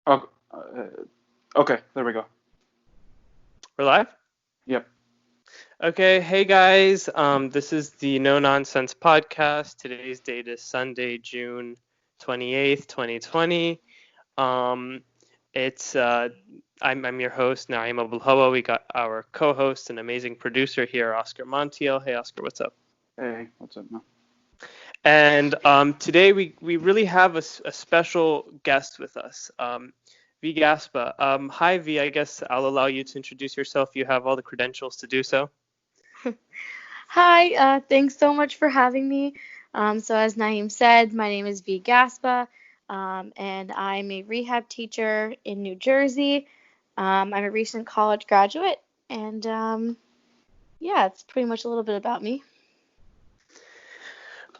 Oh, okay, there we go. We're live? Yep. Okay, hey guys. This is the No Nonsense podcast. Today's date is Sunday, June 28th, 2020. Um, it's I'm your host, Naeem Abulhawa. We got our co-host and amazing producer here, Oscar Montiel. Hey Oscar, what's up? Hey, what's up now? And today we really have a special guest with us, V Gaspa. Hi V, I guess I'll allow you to introduce yourself. You have all the credentials to do so. Hi, thanks so much for having me. So as Naeem said, my name is V Gaspa, and I'm a rehab teacher in New Jersey. I'm a recent college graduate, and yeah, it's pretty much a little bit about me.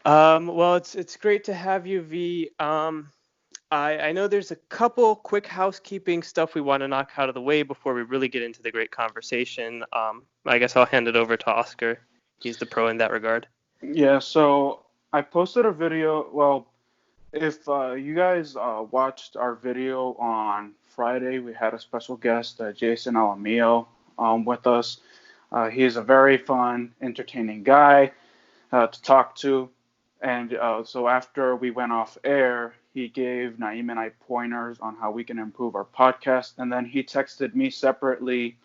Well, it's great to have you, V. I know there's a couple quick housekeeping stuff we want to knock out of the way before we really get into the great conversation. I guess I'll hand it over to Oscar. He's the pro in that regard. Yeah, so I posted a video. Well, if you guys watched our video on Friday, we had a special guest, Jason Alamillo, with us. He is a very fun, entertaining guy to talk to. And so after we went off air, he gave Naeem and I pointers on how we can improve our podcast. And then he texted me separately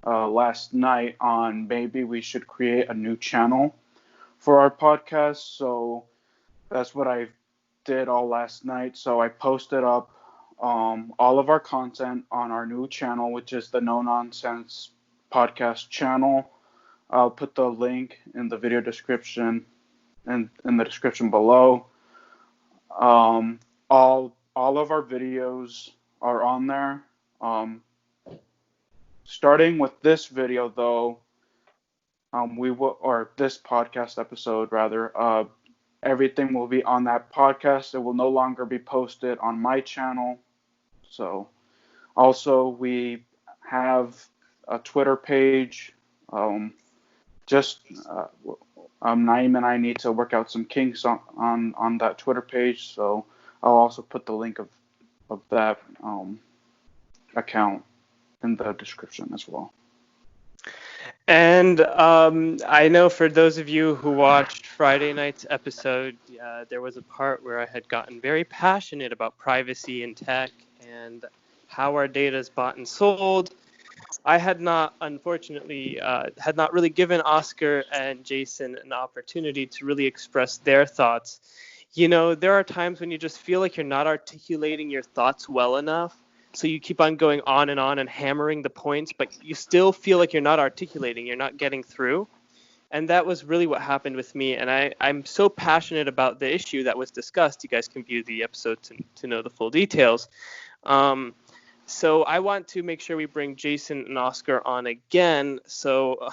last night on maybe we should create a new channel for our podcast. So that's what I did all last night. So I posted up all of our content on our new channel, which is the No Nonsense podcast channel. I'll put the link in the video description and in the description below. All of our videos are on there. Starting with this video though, we will, or this podcast episode rather, everything will be on that podcast. It will no longer be posted on my channel. So also we have a Twitter page. Just Naeem and I need to work out some kinks on that Twitter page. So I'll also put the link of that account in the description as well. And I know for those of you who watched Friday night's episode, there was a part where I had gotten very passionate about privacy in tech and how our data is bought and sold. I had not, unfortunately, had not really given Oscar and Jason an opportunity to really express their thoughts. You know, there are times when you just feel like you're not articulating your thoughts well enough. So you keep on going on and hammering the points, but you still feel like you're not articulating, you're not getting through. And that was really what happened with me. And I'm so passionate about the issue that was discussed. You guys can view the episode to know the full details. So I want to make sure we bring Jason and Oscar on again. So,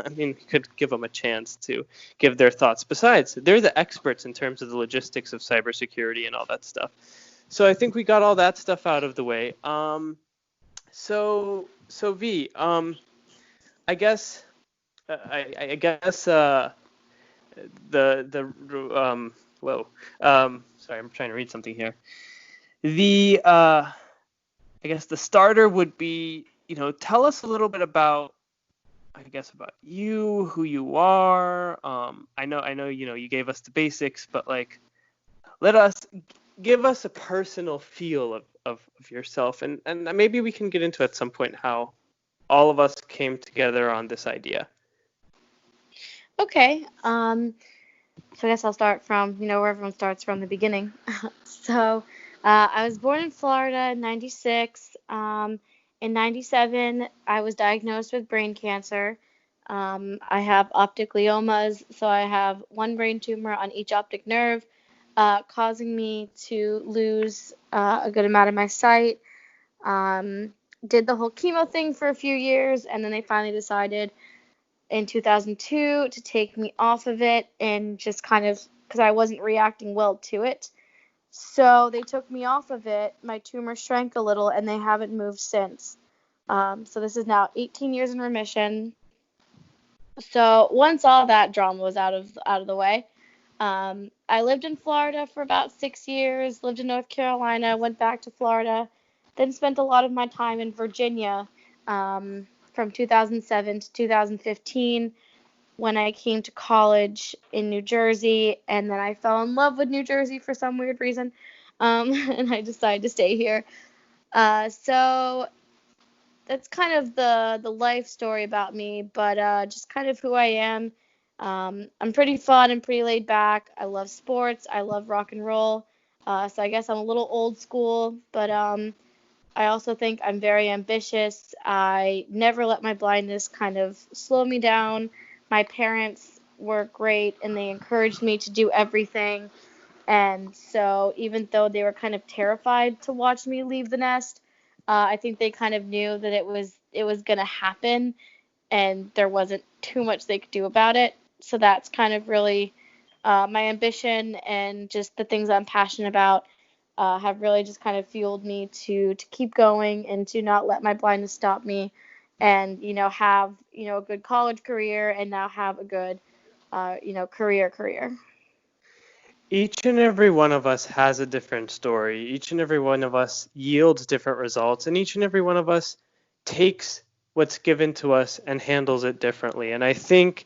I mean, we could give them a chance to give their thoughts. Besides, they're the experts in terms of the logistics of cybersecurity and all that stuff. So I think we got all that stuff out of the way. So V, I guess sorry, I'm trying to read something here. I guess the starter would be, tell us a little bit about, about you, who you are. I know, you gave us the basics, but give us a personal feel of yourself, and maybe we can get into at some point how all of us came together on this idea. Okay. So I guess I'll start from, where everyone starts from the beginning. So I was born in Florida in 96. In 97, I was diagnosed with brain cancer. I have optic gliomas, so I have one brain tumor on each optic nerve, causing me to lose a good amount of my sight. Did the whole chemo thing for a few years, and then they finally decided in 2002 to take me off of it, and just kind of because I wasn't reacting well to it. So they took me off of it. My tumor shrank a little, and they haven't moved since. So this is now 18 years in remission. So once all that drama was out of the way, I lived in Florida for about 6 years. Lived in North Carolina. Went back to Florida. then spent a lot of my time in Virginia from 2007 to 2015 when I came to college in New Jersey, and then I fell in love with New Jersey for some weird reason, and I decided to stay here. So that's kind of the life story about me, but just kind of who I am. I'm pretty fun and pretty laid back. I love sports. I love rock and roll. So I guess I'm a little old school, but I also think I'm very ambitious. I never let my blindness kind of slow me down. My parents were great and they encouraged me to do everything. And so even though they were kind of terrified to watch me leave the nest, I think they kind of knew that it was going to happen and there wasn't too much they could do about it. So that's kind of really my ambition and just the things I'm passionate about have really just kind of fueled me to keep going and to not let my blindness stop me and, have, a good college career and now have a good, career. Each and every one of us has a different story. Each and every one of us yields different results, and each and every one of us takes what's given to us and handles it differently. And I think,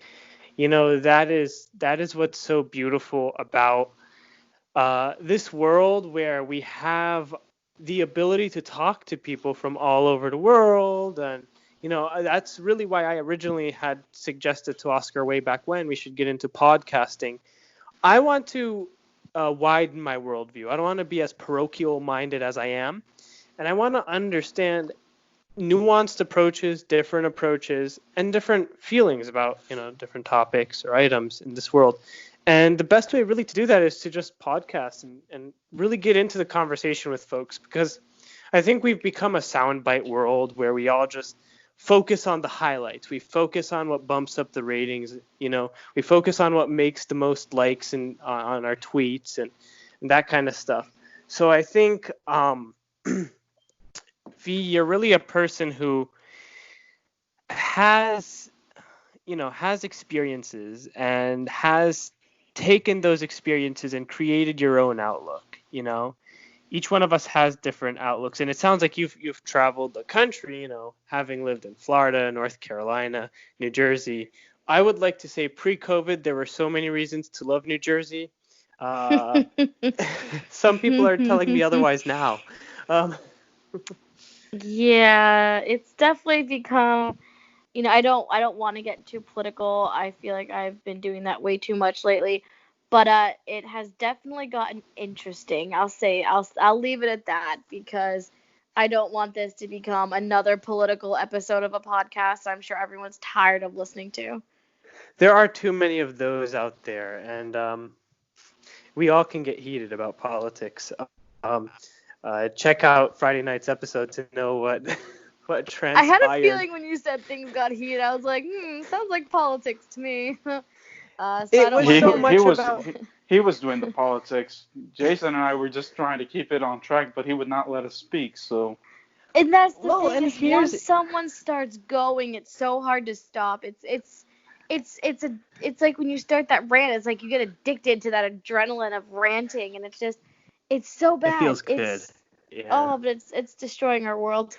that is what's so beautiful about this world where we have the ability to talk to people from all over the world. And, that's really why I originally had suggested to Oscar way back when we should get into podcasting. I want to widen my worldview. I don't want to be as parochial minded as I am. And I want to understand nuanced approaches, and different feelings about, different topics or items in this world. And the best way really to do that is to just podcast and really get into the conversation with folks, because I think we've become a soundbite world where we all just focus on the highlights. We focus on what bumps up the ratings. We focus on what makes the most likes on our tweets and that kind of stuff. So I think, V, you're really a person who has experiences and has taken those experiences and created your own outlook. Each one of us has different outlooks, and it sounds like you've traveled the country, having lived in Florida, North Carolina, New Jersey. I would like to say pre-COVID, there were so many reasons to love New Jersey. Some people are telling me otherwise now. Yeah, it's definitely become, I don't want to get too political. I feel like I've been doing that way too much lately. But it has definitely gotten interesting. I'll leave it at that because I don't want this to become another political episode of a podcast I'm sure everyone's tired of listening to. There are too many of those out there, and we all can get heated about politics. Check out Friday night's episode to know what transpired. I had a feeling when you said things got heated, I was like, sounds like politics to me. He was doing the politics. Jason and I were just trying to keep it on track, but he would not let us speak. So. And that's the thing is, once someone starts going, it's so hard to stop. It's like when you start that rant, it's like you get addicted to that adrenaline of ranting, and it's so bad. It feels good. Yeah. Oh, but it's destroying our world.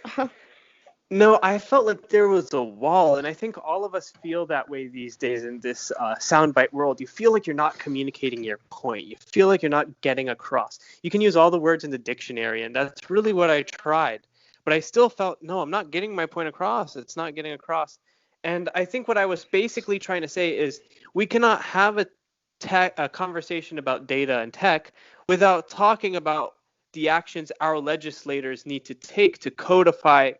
No, I felt like there was a wall, and I think all of us feel that way these days in this soundbite world. You feel like you're not communicating your point. You feel like you're not getting across. You can use all the words in the dictionary, and that's really what I tried. But I still felt, no, I'm not getting my point across. It's not getting across. And I think what I was basically trying to say is we cannot have a conversation about data and tech without talking about the actions our legislators need to take to codify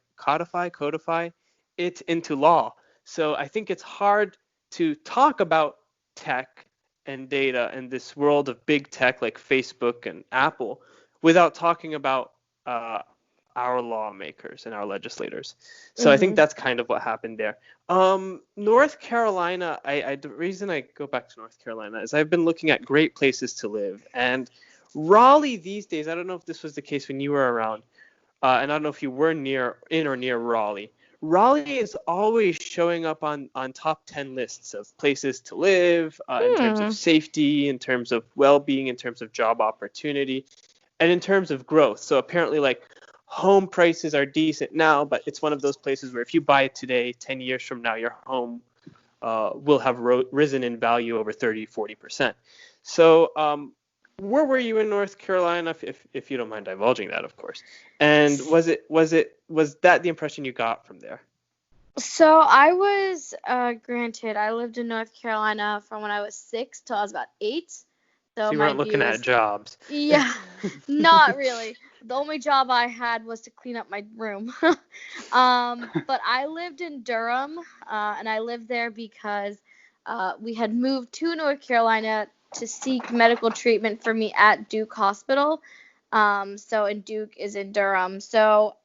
it into law. So I think it's hard to talk about tech and data in this world of big tech like Facebook and Apple without talking about our lawmakers and our legislators. So I think that's kind of what happened there. North Carolina, the reason I go back to North Carolina is I've been looking at great places to live. And Raleigh these days, I don't know if this was the case when you were around, and I don't know if you were in or near Raleigh. Raleigh is always showing up on top 10 lists of places to live, in terms of safety, in terms of well-being, in terms of job opportunity, and in terms of growth. So apparently, like, home prices are decent now, but it's one of those places where if you buy it today, 10 years from now, your home will have risen in value over 30-40%. So where were you in North Carolina, if you don't mind divulging that, of course? And was that the impression you got from there? So I was, granted, I lived in North Carolina from when I was 6 till I was about 8. So you my weren't looking at jobs. Yeah, not really. The only job I had was to clean up my room. But I lived in Durham, and I lived there because we had moved to North Carolina to seek medical treatment for me at Duke Hospital. And Duke is in Durham. So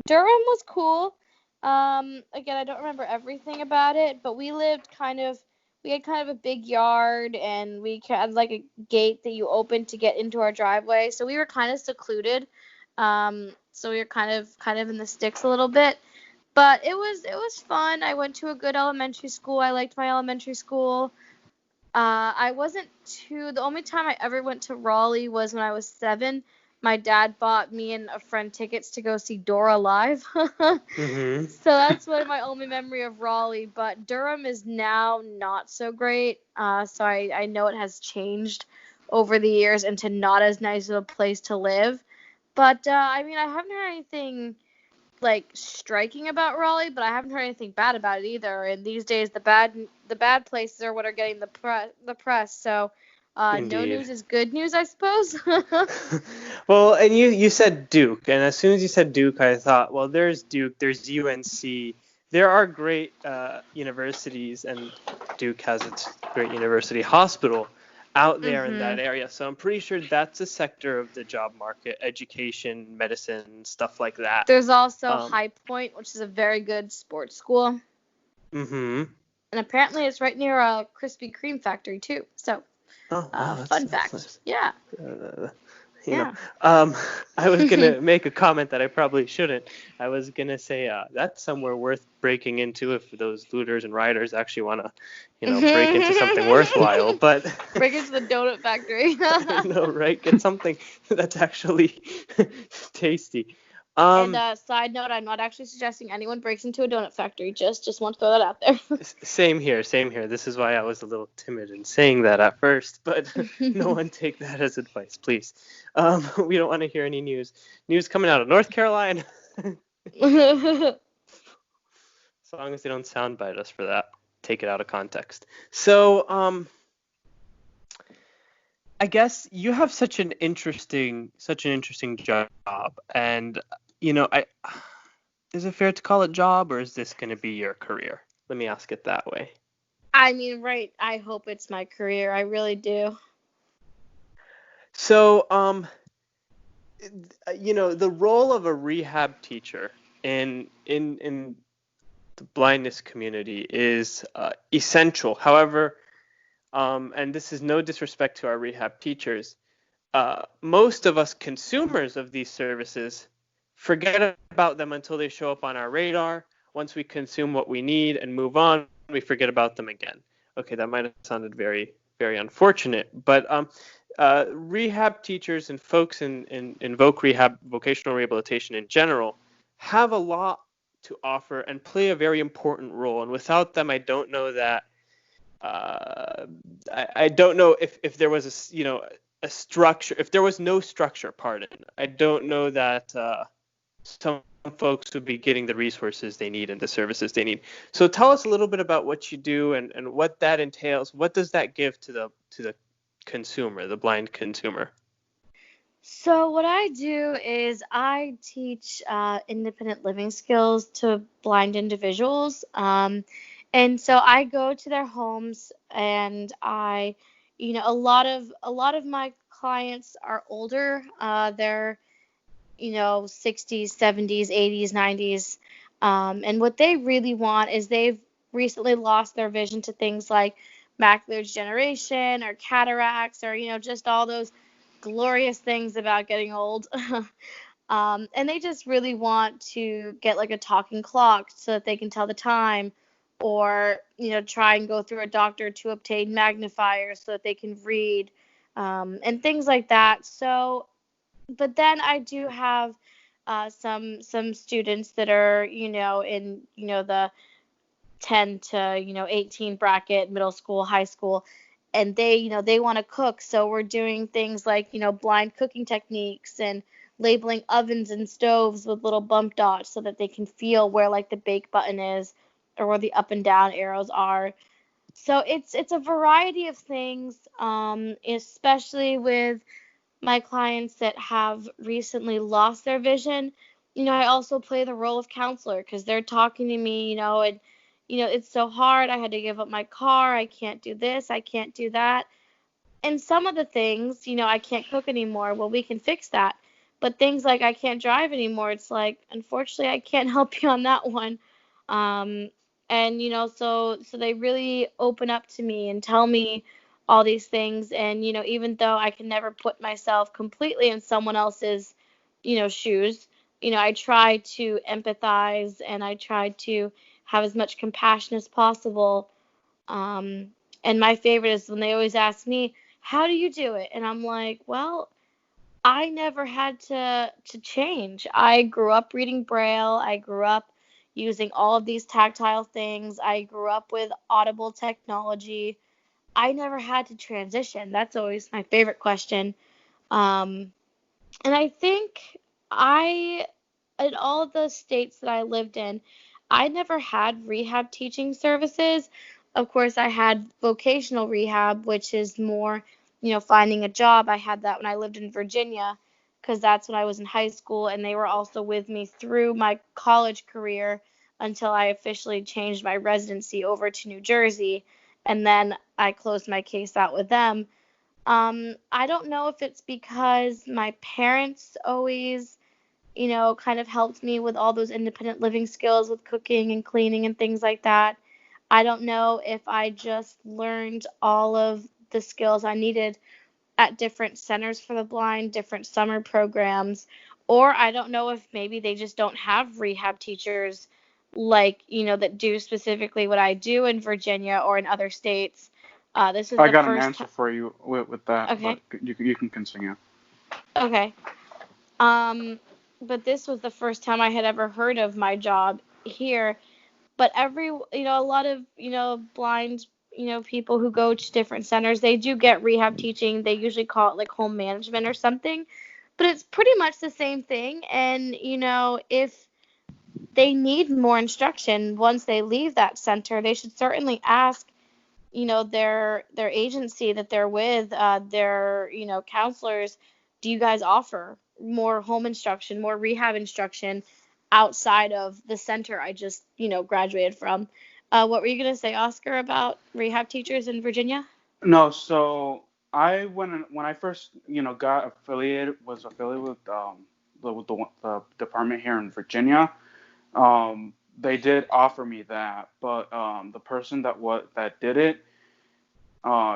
Durham was cool. Again, I don't remember everything about it, but we had kind of a big yard, and we had like a gate that you opened to get into our driveway. So we were kind of secluded. So we were kind of in the sticks a little bit, but it was fun. I went to a good elementary school. I liked my elementary school. The only time I ever went to Raleigh was when I was 7. My dad bought me and a friend tickets to go see Dora live. Mm-hmm. So that's my only memory of Raleigh. But Durham is now not so great. So I know it has changed over the years into not as nice of a place to live. But I mean, I haven't heard anything like striking about Raleigh, but I haven't heard anything bad about it either. And these days, the bad places are what are getting the press. So no news is good news, I suppose. Well, and you said Duke, and as soon as you said Duke, I thought, well, there's Duke, there's UNC. There are great universities, and Duke has its great university hospital out there in that area. So I'm pretty sure that's a sector of the job market, education, medicine, stuff like that. There's also High Point, which is a very good sports school. Mm-hmm. And apparently it's right near a Krispy Kreme factory too. So, fun fact. Nice. Yeah. I was gonna make a comment that I probably shouldn't. I was gonna say that's somewhere worth breaking into if those looters and rioters actually want to, break into something worthwhile. But break into the donut factory. I know, right? Get something that's actually tasty. And side note, I'm not actually suggesting anyone breaks into a donut factory. Just want to throw that out there. Same here. This is why I was a little timid in saying that at first, but no one take that as advice, please. We don't want to hear any news coming out of North Carolina. As long as they don't soundbite us for that, take it out of context. So, I guess you have such an interesting job, and is it fair to call it job, or is this going to be your career? Let me ask it that way. I mean, right. I hope it's my career. I really do. So, the role of a rehab teacher in the blindness community is essential. However, and this is no disrespect to our rehab teachers, most of us consumers of these services forget about them until they show up on our radar. Once we consume what we need and move on, we forget about them again. Okay, that might have sounded very, very unfortunate, but rehab teachers and folks in vocational rehabilitation in general, have a lot to offer and play a very important role. And without them, I don't know that. I don't know if there was a structure. If there was no structure, I don't know that some folks would be getting the resources they need and the services they need. So tell us a little bit about what you do and what that entails. What does that give to the consumer, the blind consumer? So what I do is I teach independent living skills to blind individuals. And so I go to their homes, and a lot of my clients are older. They're 60s, 70s, 80s, 90s. And what they really want is they've recently lost their vision to things like macular degeneration or cataracts or, just all those glorious things about getting old. And they just really want to get like a talking clock so that they can tell the time, or, try and go through a doctor to obtain magnifiers so that they can read, and things like that. So, but then I do have some students that are, in, the 10 to, 18 bracket, middle school, high school, and they want to cook. So we're doing things like, blind cooking techniques and labeling ovens and stoves with little bump dots so that they can feel where like the bake button is or where the up and down arrows are. So it's a variety of things, especially with my clients that have recently lost their vision. I also play the role of counselor because they're talking to me, and it's so hard. I had to give up my car. I can't do this. I can't do that. And some of the things, I can't cook anymore. Well, we can fix that. But things like I can't drive anymore, it's like, unfortunately, I can't help you on that one. Um, and so they really open up to me and tell me all these things. And even though I can never put myself completely in someone else's, shoes, I try to empathize and I try to have as much compassion as possible. And my favorite is when they always ask me, how do you do it? And I'm like, well, I never had to change. I grew up reading Braille. I grew up using all of these tactile things. I grew up with audible technology. I never had to transition. That's always my favorite question. Um, and I think in all of the states that I lived in, I never had rehab teaching services. Of course, I had vocational rehab, which is more, finding a job. I had that when I lived in Virginia because that's when I was in high school, and they were also with me through my college career until I officially changed my residency over to New Jersey, and then I closed my case out with them. I don't know if it's because my parents always, kind of helped me with all those independent living skills with cooking and cleaning and things like that. I don't know if I just learned all of the skills I needed at different centers for the blind, different summer programs, or I don't know if maybe they just don't have rehab teachers like, that do specifically what I do in Virginia or in other states. This is I the got an first answer time. for you with that, but Okay. you can continue. Okay. Um, but this was the first time I had ever heard of my job here. But a lot of, blind, people who go to different centers, they do get rehab teaching. They usually call it like home management or something. But it's pretty much the same thing. And, if they need more instruction once they leave that center, they should certainly ask, their agency that they're with, their, counselors, do you guys offer more home instruction, more rehab instruction outside of the center I just, graduated from? What were you going to say, Oscar, about rehab teachers in Virginia? No, so when I first got affiliated with the department here in Virginia. They did offer me that, but the person that did it,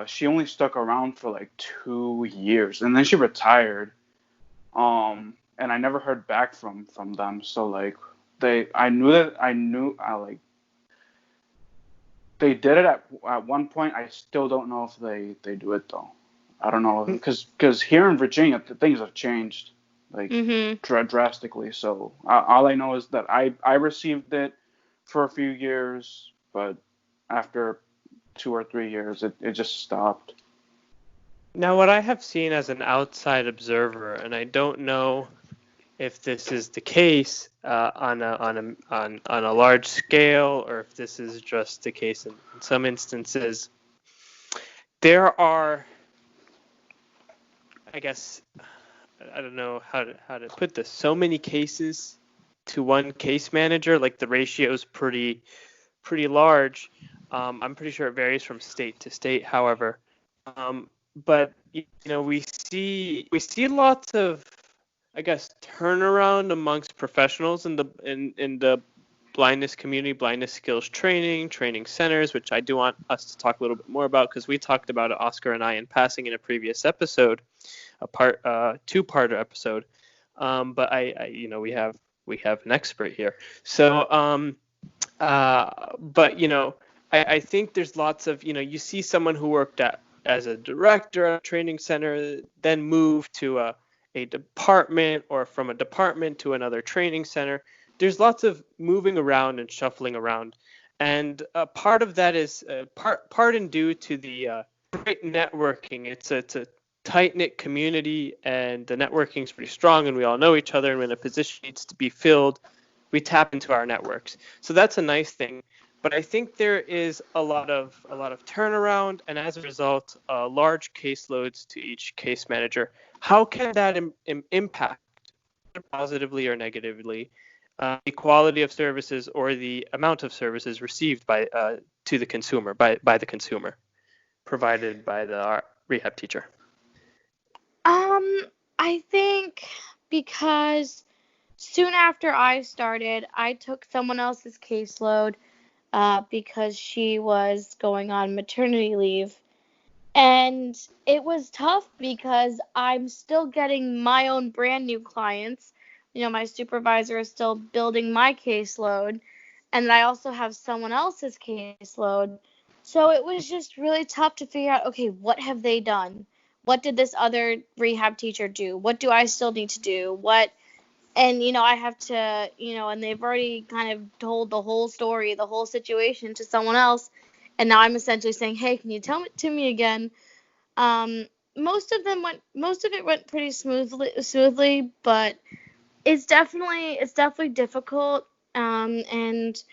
she only stuck around for like 2 years, and then she retired. And I never heard back from them. So like I knew I like they did it at one point. I still don't know if they do it though. I don't know because here in Virginia things have changed like Mm-hmm. drastically. So all I know is that I received it for a few years, but after 2 or 3 years, it just stopped. Now, what I have seen as an outside observer, and I don't know if this is the case on a large scale, or if this is just the case in some instances, there are, I guess, I don't know how to put this, so many cases to one case manager, like the ratio is pretty large. I'm pretty sure it varies from state to state, however. But we see lots of, I guess, turnaround amongst professionals in the blindness community, blindness skills training centers, which I do want us to talk a little bit more about because we talked about it, Oscar and I, in passing in a previous episode, a two-parter episode. But we have an expert here. So, but I think there's lots of, you see someone who worked as a director at a training center, then moved to a a department or from a department to another training center. There's lots of moving around and shuffling around. And part of that is part and due to the great networking. It's a tight-knit community, and the networking is pretty strong, and we all know each other. And when a position needs to be filled, we tap into our networks. So that's a nice thing. But I think there is a lot of turnaround, and as a result, large caseloads to each case manager. How can that impact positively or negatively the quality of services or the amount of services received by to the consumer by the consumer, provided by the rehab teacher? I think because soon after I started, I took someone else's caseload because she was going on maternity leave. And it was tough because I'm still getting my own brand new clients. My supervisor is still building my caseload, and I also have someone else's caseload. So it was just really tough to figure out, okay, what have they done? What did this other rehab teacher do? What do I still need to do? And I have to, and they've already kind of told the whole story, the whole situation to someone else, and now I'm essentially saying, hey, can you tell it to me again? Most of it went pretty smoothly, but it's definitely difficult. And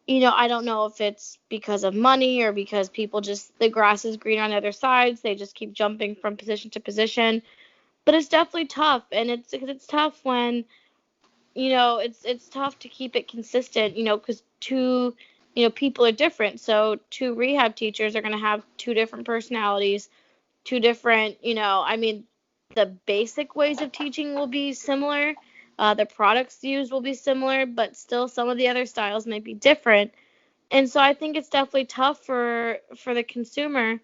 I don't know if it's because of money or because people just, the grass is green on the other sides, they just keep jumping from position to position. But it's definitely tough, and it's tough when it's tough to keep it consistent, because two people are different. So two rehab teachers are going to have two different personalities, two different, I mean, the basic ways of teaching will be similar. The products used will be similar, but still some of the other styles may be different. And so I think it's definitely tough for the consumer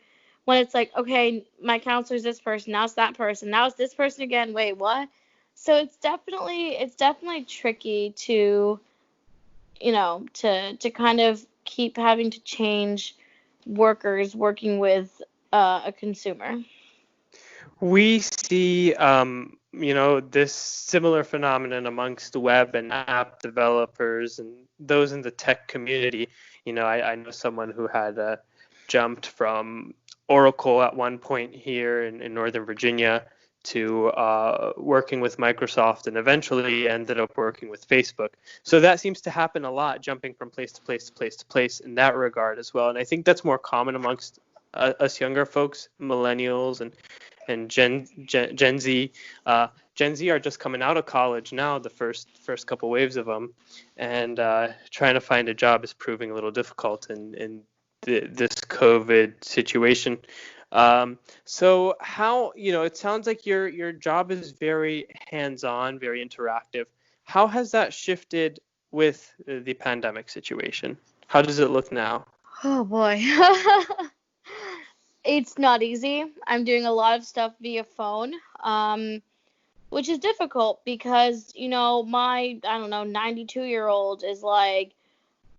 when it's like, okay, my counselor is this person, now it's that person, now it's this person again. Wait, what? So it's definitely tricky to, to kind of keep having to change workers working with a consumer. We see, this similar phenomenon amongst web and app developers and those in the tech community. I know someone who had jumped from Oracle at one point here in Northern Virginia to working with Microsoft, and eventually ended up working with Facebook. So that seems to happen a lot, jumping from place to place to place to place in that regard as well. And I think that's more common amongst us younger folks, millennials and Gen Z. Gen Z are just coming out of college now, the first couple waves of them, and trying to find a job is proving a little difficult in this COVID situation. So how, it sounds like your job is very hands-on, very interactive. How has that shifted with the pandemic situation? How does it look now? Oh boy. It's not easy. I'm doing a lot of stuff via phone, which is difficult because, my, I don't know, 92-year-old is like,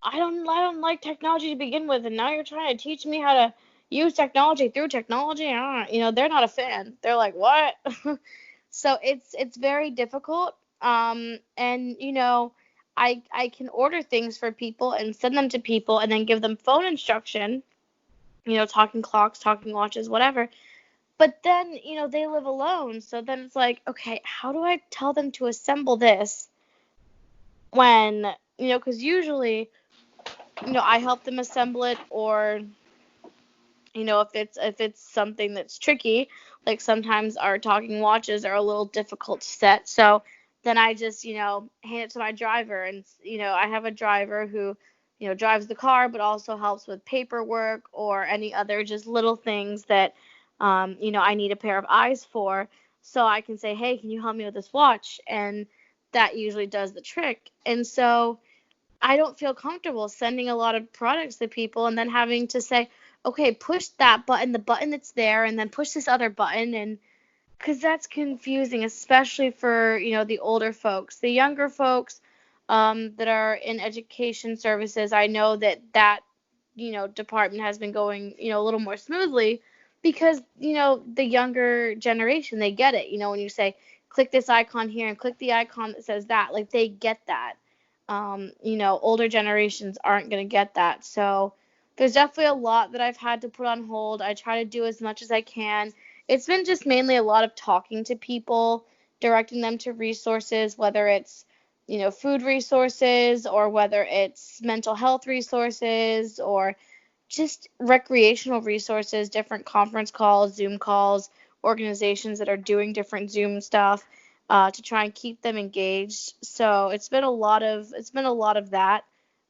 I don't like technology to begin with, and now you're trying to teach me how to use technology through technology. They're not a fan. They're like, what? So it's very difficult. And I can order things for people and send them to people and then give them phone instruction, talking clocks, talking watches, whatever. But then, they live alone. So then it's like, okay, how do I tell them to assemble this when, because usually, I help them assemble it, or, if it's something that's tricky, like sometimes our talking watches are a little difficult to set. So then I just, hand it to my driver, and, I have a driver who, drives the car, but also helps with paperwork or any other just little things that, I need a pair of eyes for. So I can say, hey, can you help me with this watch? And that usually does the trick. And so I don't feel comfortable sending a lot of products to people and then having to say, okay, push that button, the button that's there, and then push this other button. And because that's confusing, especially for, the older folks. The younger folks that are in education services, I know that department has been going, a little more smoothly because, the younger generation, they get it. When you say, click this icon here and click the icon that says that. Like, they get that. Older generations aren't going to get that. So there's definitely a lot that I've had to put on hold. I try to do as much as I can. It's been just mainly a lot of talking to people, directing them to resources, whether it's, food resources, or whether it's mental health resources, or just recreational resources, different conference calls, Zoom calls, organizations that are doing different Zoom stuff, to try and keep them engaged. So it's been a lot of that.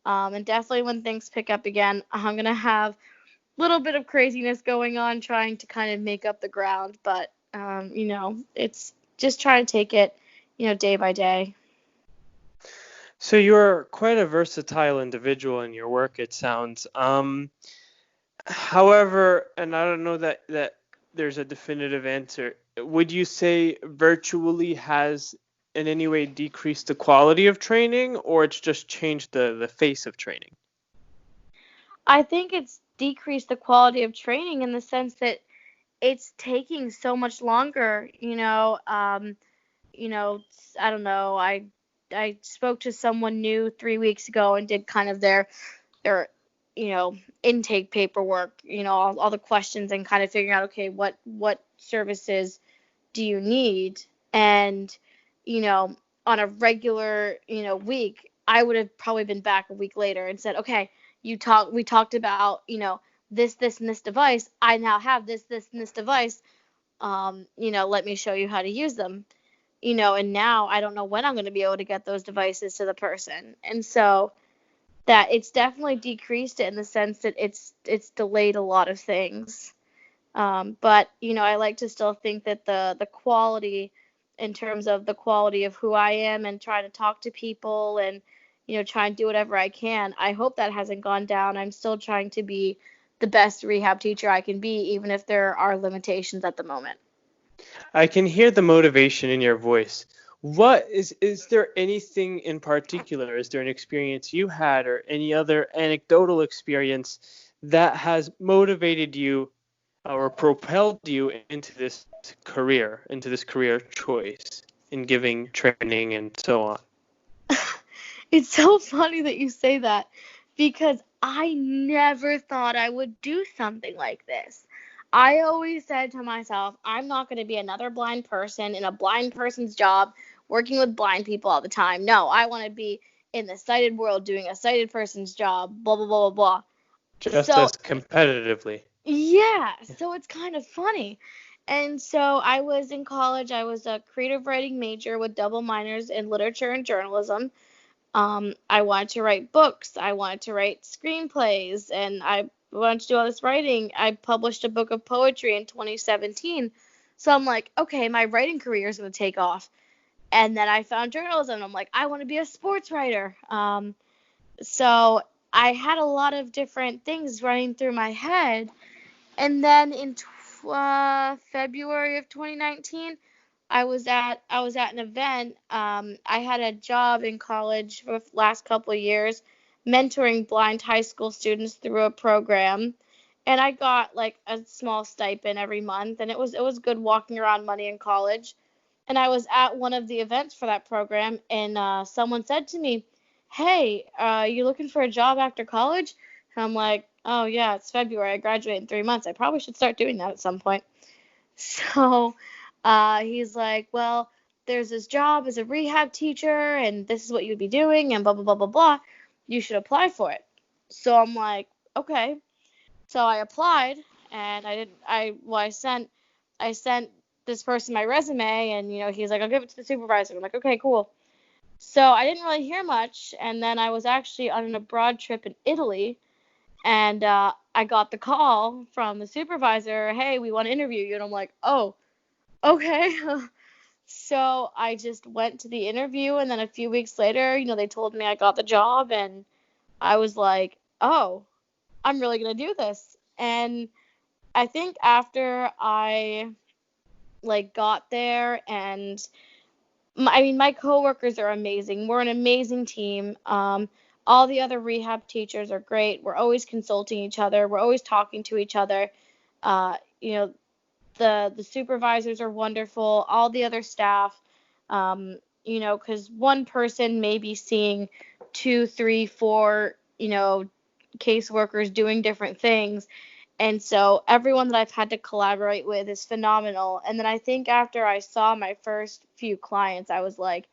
And definitely when things pick up again, I'm gonna have a little bit of craziness going on, trying to kind of make up the ground. But it's just trying to take it, day by day. So you're quite a versatile individual in your work, it sounds. However, and I don't know that there's a definitive answer. Would you say virtually has in any way decreased the quality of training, or it's just changed the face of training? I think it's decreased the quality of training in the sense that it's taking so much longer. I don't know. I spoke to someone new 3 weeks ago and did kind of their intake paperwork, all the questions, and kind of figuring out, okay, what services do you need? And, on a regular, week, I would have probably been back a week later and said, okay, we talked about, this, and this device. I now have this, and this device. Let me show you how to use them. And now I don't know when I'm going to be able to get those devices to the person. And so that it's definitely decreased it in the sense that it's delayed a lot of things. But I like to still think that the quality, in terms of the quality of who I am and trying to talk to people and try and do whatever I can, I hope that hasn't gone down. I'm still trying to be the best rehab teacher I can be, even if there are limitations at the moment. I can hear the motivation in your voice. What is there anything in particular? Is there an experience you had or any other anecdotal experience that has motivated you or propelled you into this career choice in giving training and so on? It's so funny that you say that, because I never thought I would do something like this. I always said to myself, I'm not going to be another blind person in a blind person's job, working with blind people all the time. No, I want to be in the sighted world doing a sighted person's job, blah, blah, blah, blah, blah. Just as competitively. Yeah, so it's kind of funny. And so I was in college. I was a creative writing major with double minors in literature and journalism. I wanted to write books. I wanted to write screenplays, and I wanted to do all this writing. I published a book of poetry in 2017. So I'm like, okay, my writing career is going to take off. And then I found journalism, and I'm like, I want to be a sports writer. So I had a lot of different things running through my head. And then in February of 2019, I was at an event. I had a job in college for the last couple of years, mentoring blind high school students through a program, and I got like a small stipend every month, and it was good walking around money in college. And I was at one of the events for that program, and someone said to me, "Hey, you looking for a job after college?" And I'm like, "Oh yeah, it's February. I graduate in 3 months. I probably should start doing that at some point." So he's like, well, there's this job as a rehab teacher, and this is what you'd be doing, and blah, blah, blah, blah, blah. You should apply for it. So I'm like, okay. So I applied, and I sent this person my resume, and, he's like, I'll give it to the supervisor. I'm like, okay, cool. So I didn't really hear much, and then I was actually on an abroad trip in Italy, and I got the call from the supervisor, hey, we want to interview you. And I'm like, oh, okay. So I just went to the interview, and then a few weeks later, they told me I got the job, and I was like, oh, I'm really going to do this. And I think after I got there, and my coworkers are amazing. We're an amazing team. All the other rehab teachers are great. We're always consulting each other. We're always talking to each other. The supervisors are wonderful. All the other staff. Because one person may be seeing 2, 3, 4, caseworkers doing different things. And so everyone that I've had to collaborate with is phenomenal. And then I think after I saw my first few clients, I was like,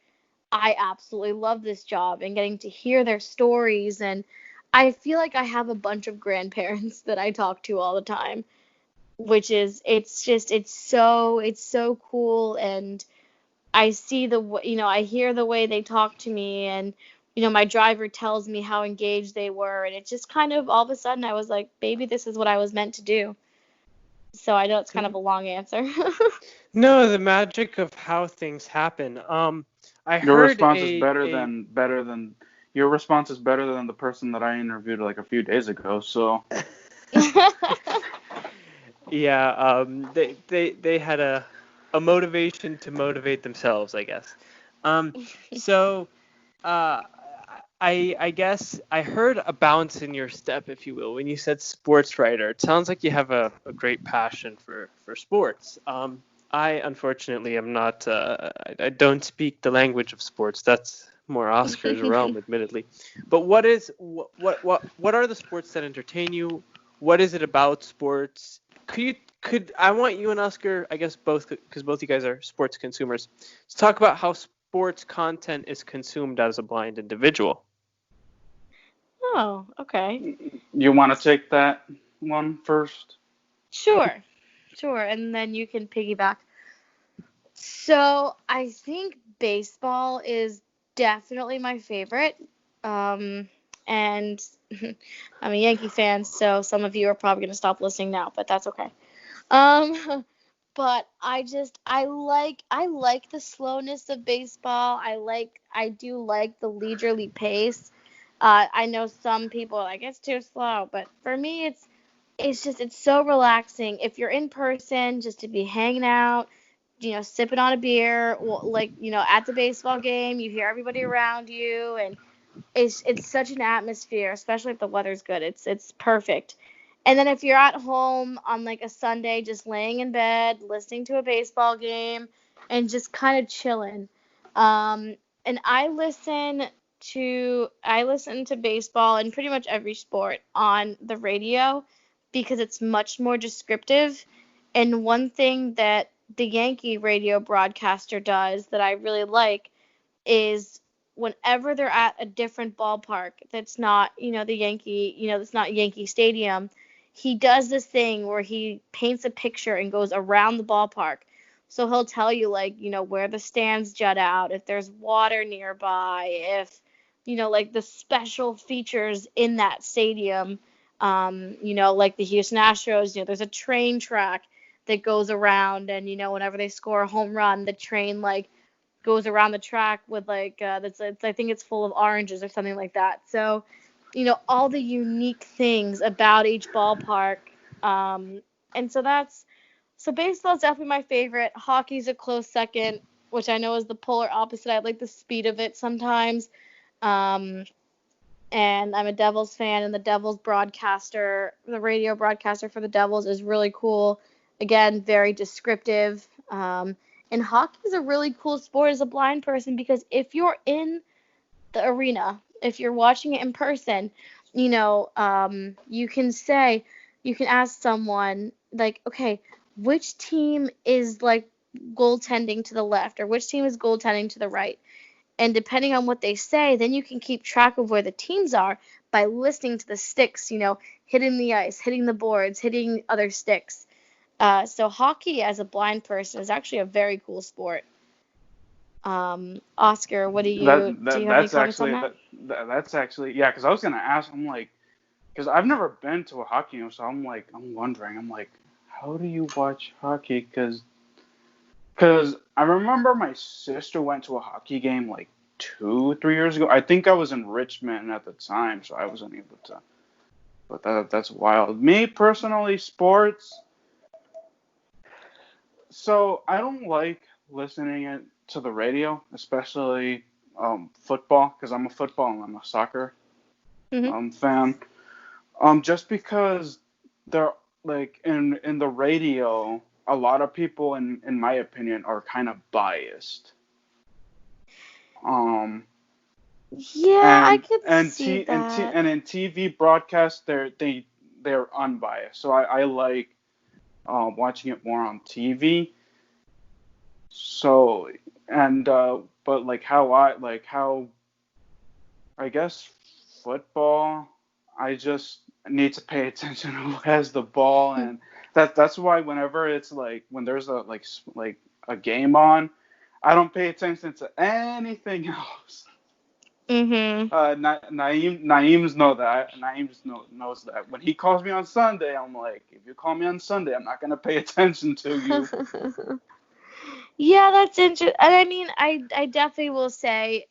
I absolutely love this job and getting to hear their stories. And I feel like I have a bunch of grandparents that I talk to all the time, which is, it's so cool. And I see I hear the way they talk to me, and, my driver tells me how engaged they were. And it just kind of, all of a sudden, I was like, baby, this is what I was meant to do. So I know it's kind of a long answer. No, the magic of how things happen. I Your heard response is better than your response is better than the person that I interviewed like a few days ago. So yeah, they had a motivation to motivate themselves, I guess. So I guess I heard a bounce in your step, if you will, when you said sports writer. It sounds like you have a great passion for sports. I unfortunately am not. I don't speak the language of sports. That's more Oscar's realm, admittedly. But what are the sports that entertain you? What is it about sports? Could I want you and Oscar, I guess both, because both you guys are sports consumers, to talk about how sports content is consumed as a blind individual. Oh, okay. you want to take that one first? Sure. And then you can piggyback. So I think baseball is definitely my favorite. And I'm a Yankee fan, so some of you are probably going to stop listening now, but that's okay. But I like the slowness of baseball. I do like the leisurely pace. I know some people are like, it's too slow, but for me it's so relaxing. If you're in person, just to be hanging out, sipping on a beer, at the baseball game, you hear everybody around you, and it's such an atmosphere, especially if the weather's good. It's perfect. And then if you're at home on like a Sunday, just laying in bed, listening to a baseball game, and just kind of chilling. And I listen to baseball and pretty much every sport on the radio because it's much more descriptive. And one thing that the Yankee radio broadcaster does that I really like is whenever they're at a different ballpark that's not, that's not Yankee Stadium, he does this thing where he paints a picture and goes around the ballpark. So he'll tell you, like, where the stands jut out, if there's water nearby, if, like the special features in that stadium, like the Houston Astros, there's a train track that goes around, and, whenever they score a home run, the train, like, goes around the track with like I think it's full of oranges or something like that. So, all the unique things about each ballpark. And so baseball's definitely my favorite. Hockey's a close second, which I know is the polar opposite. I like the speed of it sometimes. And I'm a Devils fan, and the Devils broadcaster, the radio broadcaster for the Devils, is really cool. Again, very descriptive. And hockey is a really cool sport as a blind person because if you're in the arena, if you're watching it in person, you can ask someone, like, okay, which team is like goaltending to the left or which team is goaltending to the right? And depending on what they say, then you can keep track of where the teams are by listening to the sticks, hitting the ice, hitting the boards, hitting other sticks. So hockey as a blind person is actually a very cool sport. Oscar, do you have any comments on that? That's actually, yeah, because I was gonna ask. I'm like, because I've never been to a hockey game, so I'm wondering. I'm like, how do you watch hockey? Because I remember my sister went to a hockey game like 2-3 years ago. I think I was in Richmond at the time, so I wasn't able to. But that's wild. Me personally, sports. So I don't like listening it to the radio, especially football, because I'm a football and I'm a soccer Mm-hmm. fan. Just because they're like in the radio, a lot of people, in my opinion, are kind of biased. Um, Yeah, I could see that. and in TV broadcast, they're unbiased. So I like watching it more on TV. So and but how I guess football, I just need to pay attention to who has the ball, and that's why whenever it's like when there's like a game on, I don't pay attention to anything else. Mhm. Naeem's know that. Knows that. When he calls me on Sunday, I'm like, if you call me on Sunday, I'm not gonna pay attention to you. Yeah, that's interesting. And I mean, I definitely will say,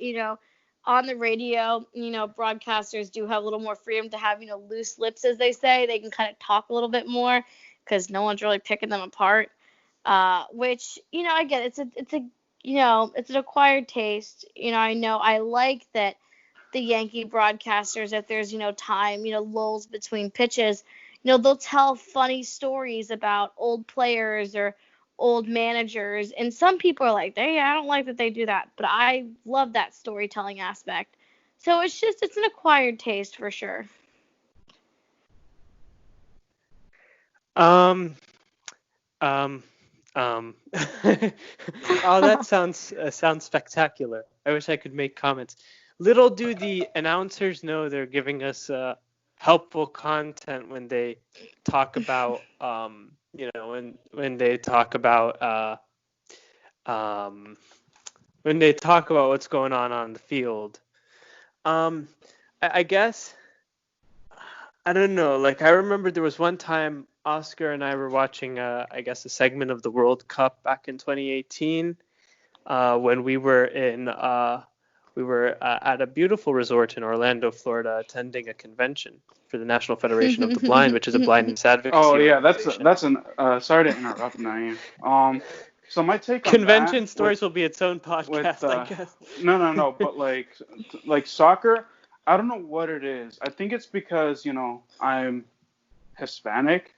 on the radio, broadcasters do have a little more freedom to have, loose lips, as they say. They can kind of talk a little bit more because no one's really picking them apart. Which, I get it's an acquired taste. I know I like that the Yankee broadcasters, if there's, time, lulls between pitches, they'll tell funny stories about old players or old managers. And some people are like, I don't like that they do that. But I love that storytelling aspect. So it's an acquired taste for sure. Um, um, oh, that sounds spectacular. I wish I could make comments. Little do the announcers know they're giving us helpful content when they talk about when they talk about when they talk about what's going on the field. I guess I don't know. Like I remember there was one time Oscar and I were watching I guess a segment of the World Cup back in 2018 when we were at a beautiful resort in Orlando, Florida, attending a convention for the National Federation of the Blind, which is a blindness Oh advocacy yeah, organization. that's an sorry to interrupt, Naeem. So my take on that Convention stories will be its own with podcast, I guess. no, but like soccer, I don't know what it is. I think it's because I'm Hispanic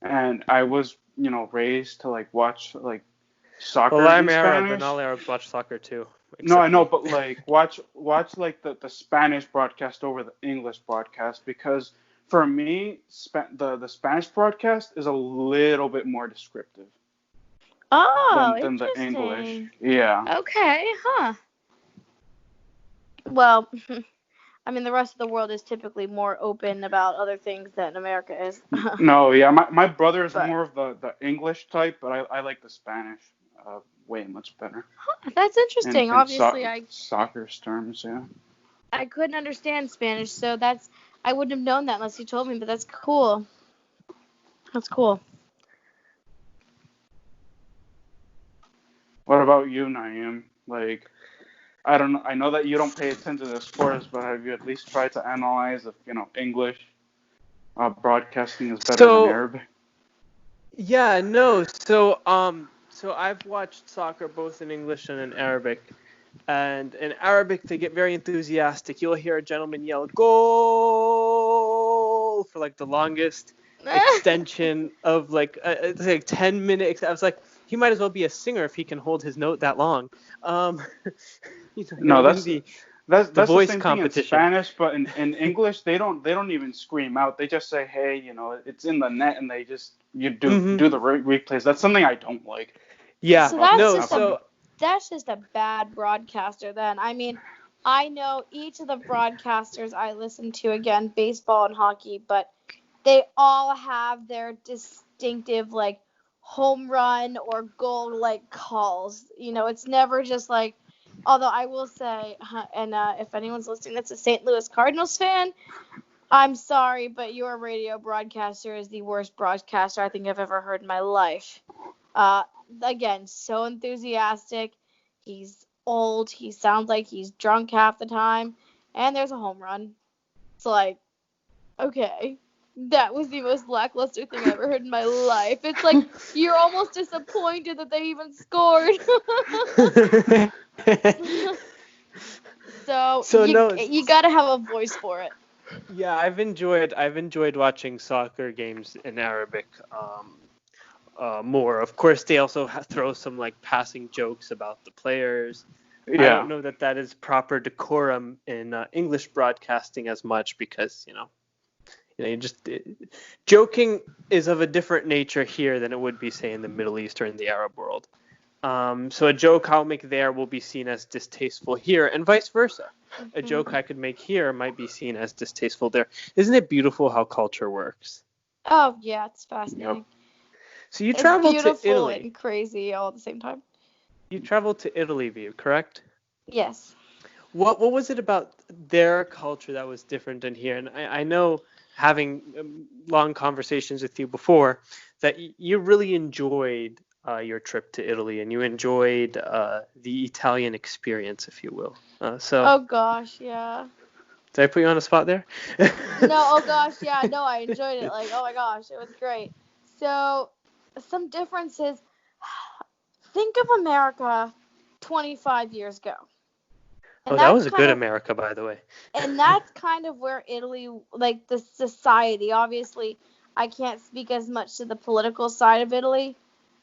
and I was raised to like watch like Well, soccer I'm in Arab, and Spanish. all Arabs watch soccer too, No, I except know, me. but like watch like the Spanish broadcast over the English broadcast because for me the Spanish broadcast is a little bit more descriptive Oh, than the English. interesting. Yeah. Okay, huh. Well, I mean, the rest of the world is typically more open about other things than America is. No, yeah, my brother is But more of the English type, but I like the Spanish way much better that's interesting. in Obviously, I soccer terms, yeah. I couldn't understand Spanish, so I wouldn't have known that unless you told me. But that's cool. That's cool. What about you, Naeem? Like, I don't know. I know that you don't pay attention to sports, but have you at least tried to analyze if English broadcasting is better than So Arabic? yeah, no. So I've watched soccer both in English and in Arabic. And in Arabic, they get very enthusiastic. You'll hear a gentleman yell "goal" for like the longest extension of it's like 10 minutes. I was like, he might as well be a singer if he can hold his note that long. He'll No, win that's the that's the voice same thing in competition. Spanish, but in English they don't even scream out. They just say, "Hey, it's in the net," and they just you Hmm. do the replays. That's something I don't like Yeah, So about no. about. that's just a bad broadcaster then. I mean, I know each of the broadcasters I listen to, again, baseball and hockey, but they all have their distinctive like home run or goal like calls. It's never just like, although I will say, and if anyone's listening that's a St. Louis Cardinals fan, I'm sorry, but your radio broadcaster is the worst broadcaster I think I've ever heard in my life. Uh, Again, so enthusiastic. He's old. He sounds like he's drunk half the time. And there's a home run. It's like, okay, that was the most lackluster thing I ever heard in my life. It's like you're almost disappointed that they even scored. So So you no. you gotta have a voice for it. Yeah, I've enjoyed watching soccer games in Arabic more. Of course, they also throw some like passing jokes about the players. I don't Yeah. know that is proper decorum in English broadcasting as much because, you just joking is of a different nature here than it would be, say, in the Middle East or in the Arab world. So a joke I'll make there will be seen as distasteful here, and vice versa. A joke I could make here might be seen as distasteful there. Isn't it beautiful how culture works? Oh yeah, it's Yep. fascinating. So you It's traveled to beautiful Italy. and crazy all at the same time. You traveled to Italy, Viv, correct? Yes. What was it about their culture that was different than here? And I know, having long conversations with you before, that you really enjoyed your trip to Italy, and you enjoyed the Italian experience, if you will. So Oh gosh, yeah. did I put you on a spot there? No, oh gosh, yeah, no, I enjoyed it. Like, oh my gosh, it was great. So, some differences. Think of America 25 years ago. Oh, And that that's was a kind good of America, by the way. and that's kind of where Italy, like the society, obviously, I can't speak as much to the political side of Italy,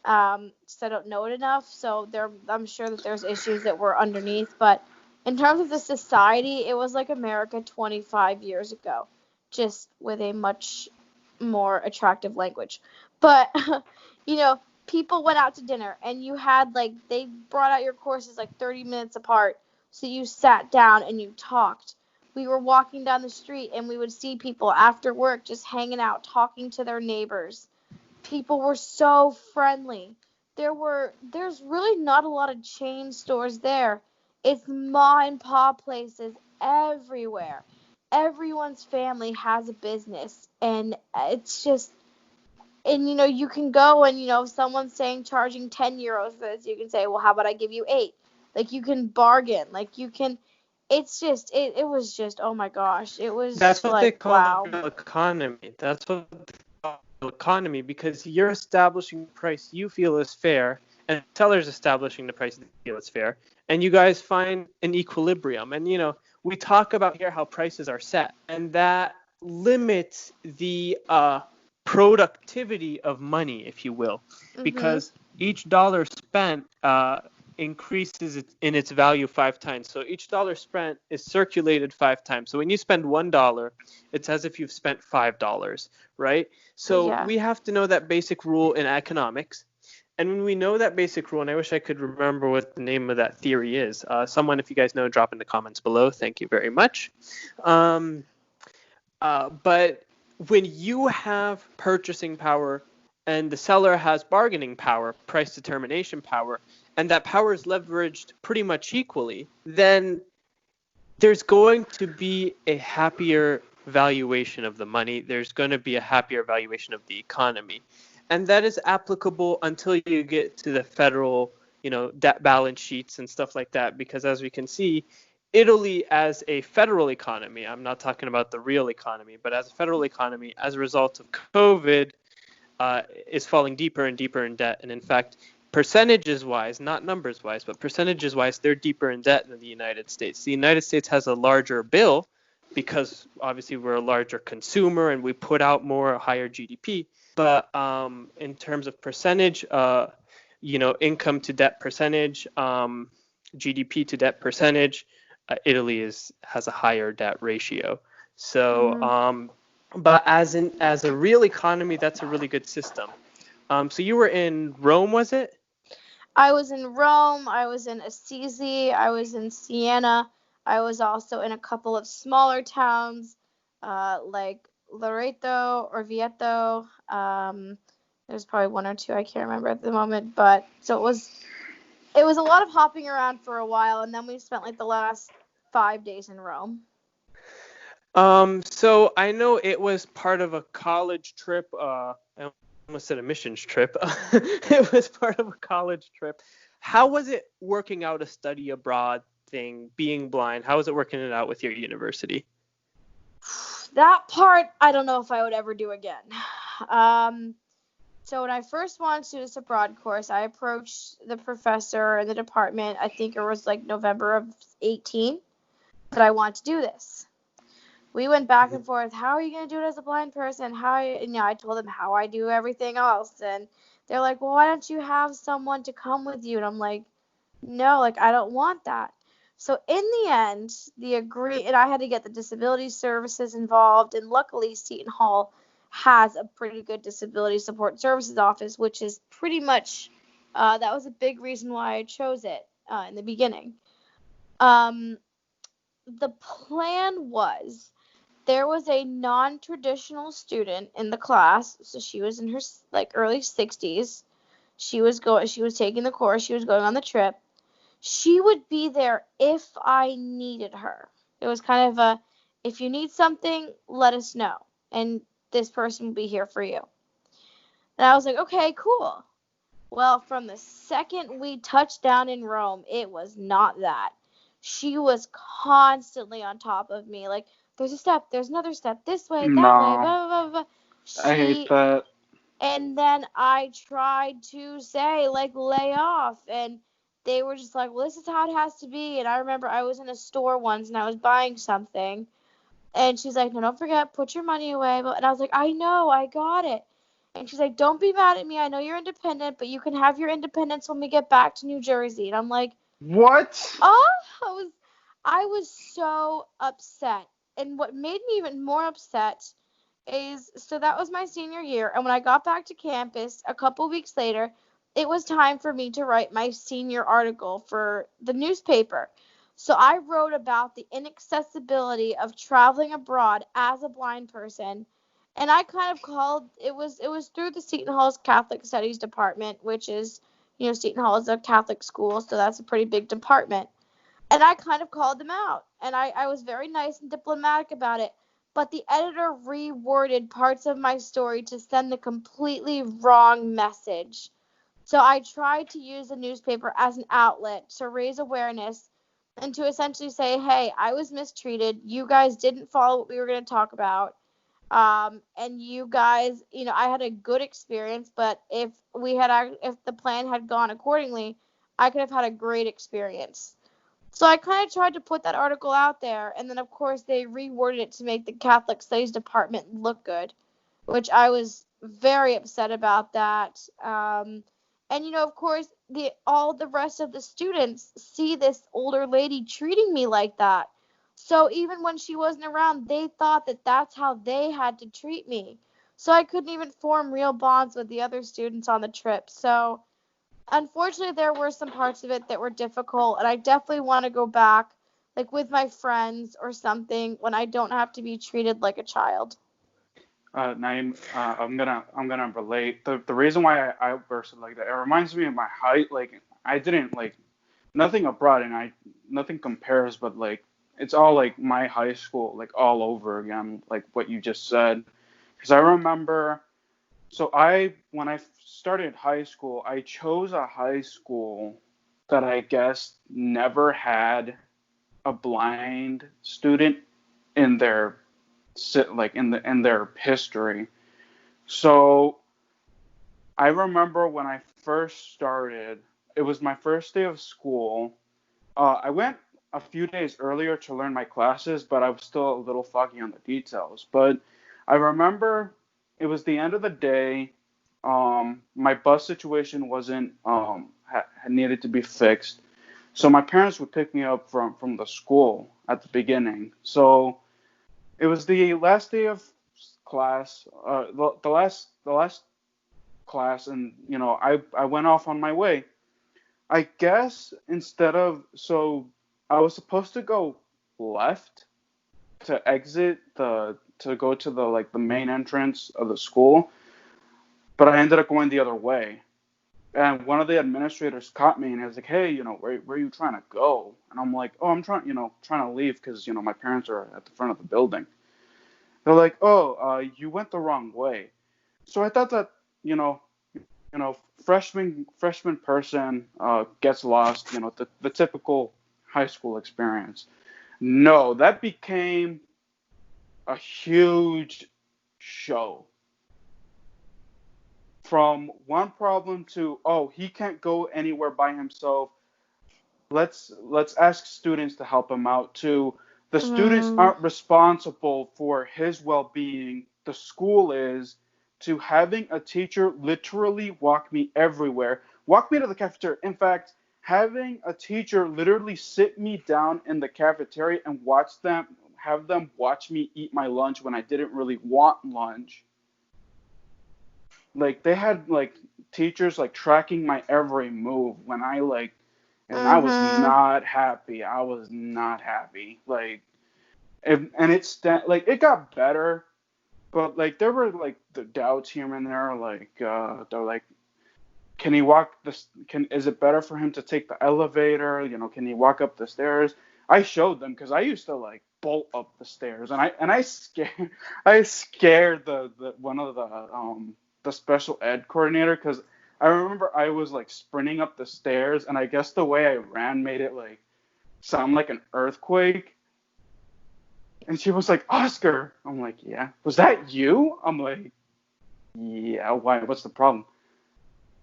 'cause I don't know it enough. So I'm sure that there's issues that were underneath, but in terms of the society, it was like America 25 years ago, just with a much more attractive language. But people went out to dinner, and you had they brought out your courses like 30 minutes apart, so you sat down and you talked. We were walking down the street and we would see people after work just hanging out, talking to their neighbors. People were so friendly. There's really not a lot of chain stores there. It's ma and pa places everywhere. Everyone's family has a business, and it's just, and you can go, and if someone's saying charging 10 euros for this, you can say, well, how about I give you 8? Like, you can bargain, like, you can. It's just, it was just, oh my gosh, it That's was what they like, call the wow. real economy. That's what they call the real economy, because you're establishing the price you feel is fair, and the seller's establishing the price they feel is fair, and you guys find an equilibrium. And we talk about here how prices are set, and that limits the productivity of money, if you will, Mhm. because each dollar spent increases in its value 5 times. So each dollar spent is circulated 5 times. So when you spend $1, it's as if you've spent $5, right? So Yeah. we have to know that basic rule in economics. And when we know that basic rule, and I wish I could remember what the name of that theory is, someone, if you guys know, drop in the comments below. Thank you very much. But when you have purchasing power and the seller has bargaining power, price determination power, and that power is leveraged pretty much equally, then there's going to be a happier valuation of the money. There's going to be a happier valuation of the economy. And that is applicable until you get to the federal, debt balance sheets and stuff like that. Because as we can see, Italy as a federal economy, I'm not talking about the real economy, but as a federal economy, as a result of COVID, is falling deeper and deeper in debt. And in fact, percentages wise, not numbers wise, but percentages wise, they're deeper in debt than the United States. The United States has a larger bill because obviously we're a larger consumer and we put out more, a higher GDP. But in terms of percentage, income to debt percentage, GDP to debt percentage, Italy has a higher debt ratio. So, Mhm. but as a real economy, that's a really good system. So you were in Rome, was it? I was in Rome, I was in Assisi, I was in Siena, I was also in a couple of smaller towns, like Loreto or Vieto. There's probably one or two I can't remember at the moment, but so it was a lot of hopping around for a while, and then we spent like the last 5 days in Rome. So I know it was part of a college trip. I almost said a missions trip. It was part of a college trip. How was it working out a study abroad thing, being blind? How was it working it out with your university? That part, I don't know if I would ever do again. So when I first wanted to do this abroad course, I approached the professor in the department. I think it was like November of 18 that I wanted to do this. We went back and forth. How are you going to do it as a blind person? I told them how I do everything else. And they're like, well, why don't you have someone to come with you? And I'm like, no, like, I don't want that. So in the end, and I had to get the disability services involved, and luckily Seton Hall has a pretty good disability support services office, which is pretty much, that was a big reason why I chose it in the beginning. Um, the plan was there was a non-traditional student in the class, so she was in her like early 60s. She was taking the course, she was going on the trip. She would be there if I needed her. It was kind of a, if you need something, let us know, and this person will be here for you. And I was like, okay, cool. Well, from the second we touched down in Rome, it was not that. She was constantly on top of me, like, there's a step, there's another step, this way, that way, No, blah, blah, blah, blah. I hate She, that. and then I tried to say, like, lay off, and they were just like, well, this is how it has to be. And I remember I was in a store once, and I was buying something, and she's like, no, don't forget, put your money away. And I was like, I know, I got it. And she's like, don't be mad at me. I know you're independent, but you can have your independence when we get back to New Jersey. And I'm like, What? oh, I was so upset. And what made me even more upset is, so that was my senior year. And when I got back to campus a couple weeks later, it was time for me to write my senior article for the newspaper. So I wrote about the inaccessibility of traveling abroad as a blind person. And I kind of called, it was through the Seton Hall's Catholic Studies department, which is, Seton Hall is a Catholic school, so that's a pretty big department. And I kind of called them out. And I was very nice and diplomatic about it. But the editor reworded parts of my story to send the completely wrong message. So I tried to use the newspaper as an outlet to raise awareness and to essentially say, hey, I was mistreated. You guys didn't follow what we were going to talk about. And you guys, I had a good experience, but if the plan had gone accordingly, I could have had a great experience. So I kind of tried to put that article out there, and then of course they reworded it to make the Catholic Studies department look good, which I was very upset about that. And of course, all the rest of the students see this older lady treating me like that. So even when she wasn't around, they thought that that's how they had to treat me. So I couldn't even form real bonds with the other students on the trip. So unfortunately, there were some parts of it that were difficult, and I definitely want to go back, like with my friends or something, when I don't have to be treated like a child. Naeem, I'm gonna relate. The reason why I bursted like that, it reminds me of my height. Like I didn't like nothing abroad, and nothing compares, but like it's all like my high school, like all over again, like what you just said. Because I remember, so when I started high school, I chose a high school that I guess never had a blind student in their like in their history. So I remember when I first started, it was my first day of school. I went a few days earlier to learn my classes, but I was still a little foggy on the details. But I remember it was the end of the day. My bus situation wasn't needed to be fixed, so my parents would pick me up from the school at the beginning. So it was the last day of class, the last class, and I went off on my way. I guess instead of so I was supposed to go left to exit the to go to the like the main entrance of the school, but I ended up going the other way. And one of the administrators caught me and he was like, "Hey, where are you trying to go?" And I'm like, "Oh, I'm trying to leave because my parents are at the front of the building." They're like, "Oh, you went the wrong way." So I thought that you know freshman person gets lost, the typical high school experience. No, that became a huge show. From one problem to, oh, he can't go anywhere by himself. Let's ask students to help him out, to the students Mm, aren't responsible for his well-being. The school is, to having a teacher literally walk me everywhere, walk me to the cafeteria. In fact, having a teacher literally sit me down in the cafeteria and have them watch me eat my lunch when I didn't really want lunch. Like, they had, like, teachers, like, tracking my every move when and I was Mhm. not happy. I was not happy. Like, it got better, but, like, there were, like, the doubts here and there. Like, they're like, can he walk this? Is it better for him to take the elevator? Can he walk up the stairs? I showed them because I used to, like, bolt up the stairs, and I scared I scared the one of the special ed coordinator, because I remember I was, like, sprinting up the stairs, and I guess the way I ran made it, like, sound like an earthquake. And she was like, Oscar. I'm like, yeah. Was that you? I'm like, yeah. Why? What's the problem?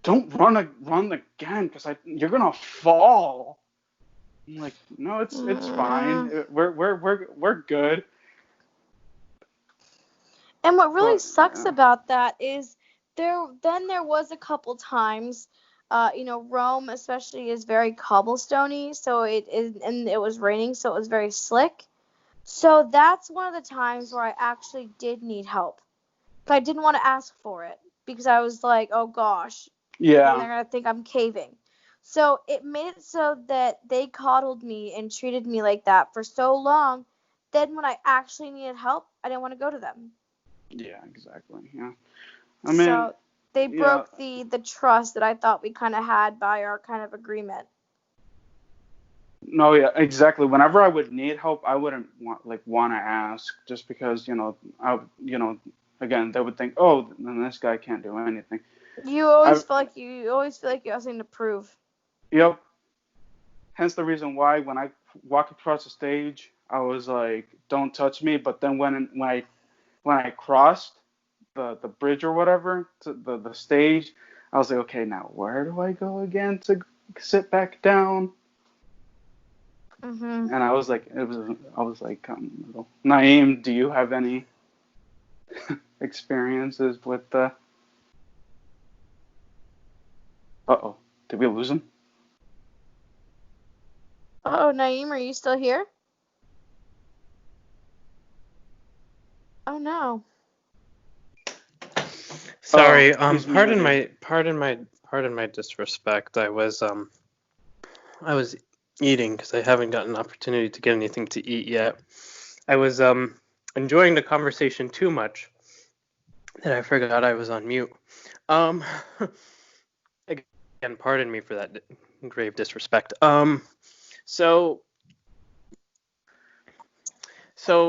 Don't run again, because you're gonna fall. I'm like, no, it's fine. Mm. We're good. And what really But sucks yeah, about that is there was a couple times, Rome especially is very cobblestoney, so it is, and it was raining, so it was very slick. So that's one of the times where I actually did need help. But I didn't want to ask for it because I was like, oh gosh, then yeah, they're gonna think I'm caving. So it made it so that they coddled me and treated me like that for so long. Then when I actually needed help, I didn't want to go to them. yeah, exactly. Yeah, I mean, So they yeah, broke the trust that I thought we kind of had by our kind of agreement. no, yeah, exactly. Whenever I would need help, I wouldn't want to ask, just because again, they would think, oh, then this guy can't do anything. I You always feel like you have something to prove. Yep. Hence the reason why when I walk across the stage, I was like, "Don't touch me." But then when I crossed the bridge or whatever to the stage, I was like, "Okay, now where do I go again to sit back down?" Mhm. And I was like, Naeem, do you have any experiences with the? Uh-oh, did we lose him? Oh, Naeem, are you still here? Oh no. Sorry, He's muted. pardon my disrespect. I was eating because I haven't gotten an opportunity to get anything to eat yet. I was enjoying the conversation too much that I forgot I was on mute. Um, again, pardon me for that grave disrespect. So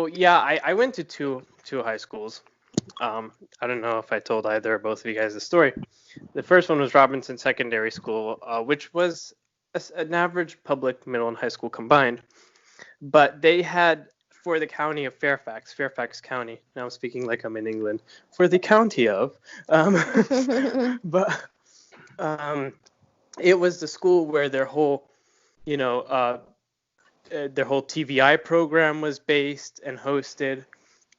yeah, I went to two high schools. I don't know if I told either or both of you guys the story. The first one was Robinson Secondary School, which was an average public middle and high school combined. But they had, for the county of Fairfax County. Now I'm speaking like I'm in England. For the county of, but it was the school where you know, uh, their whole TVI program was based and hosted,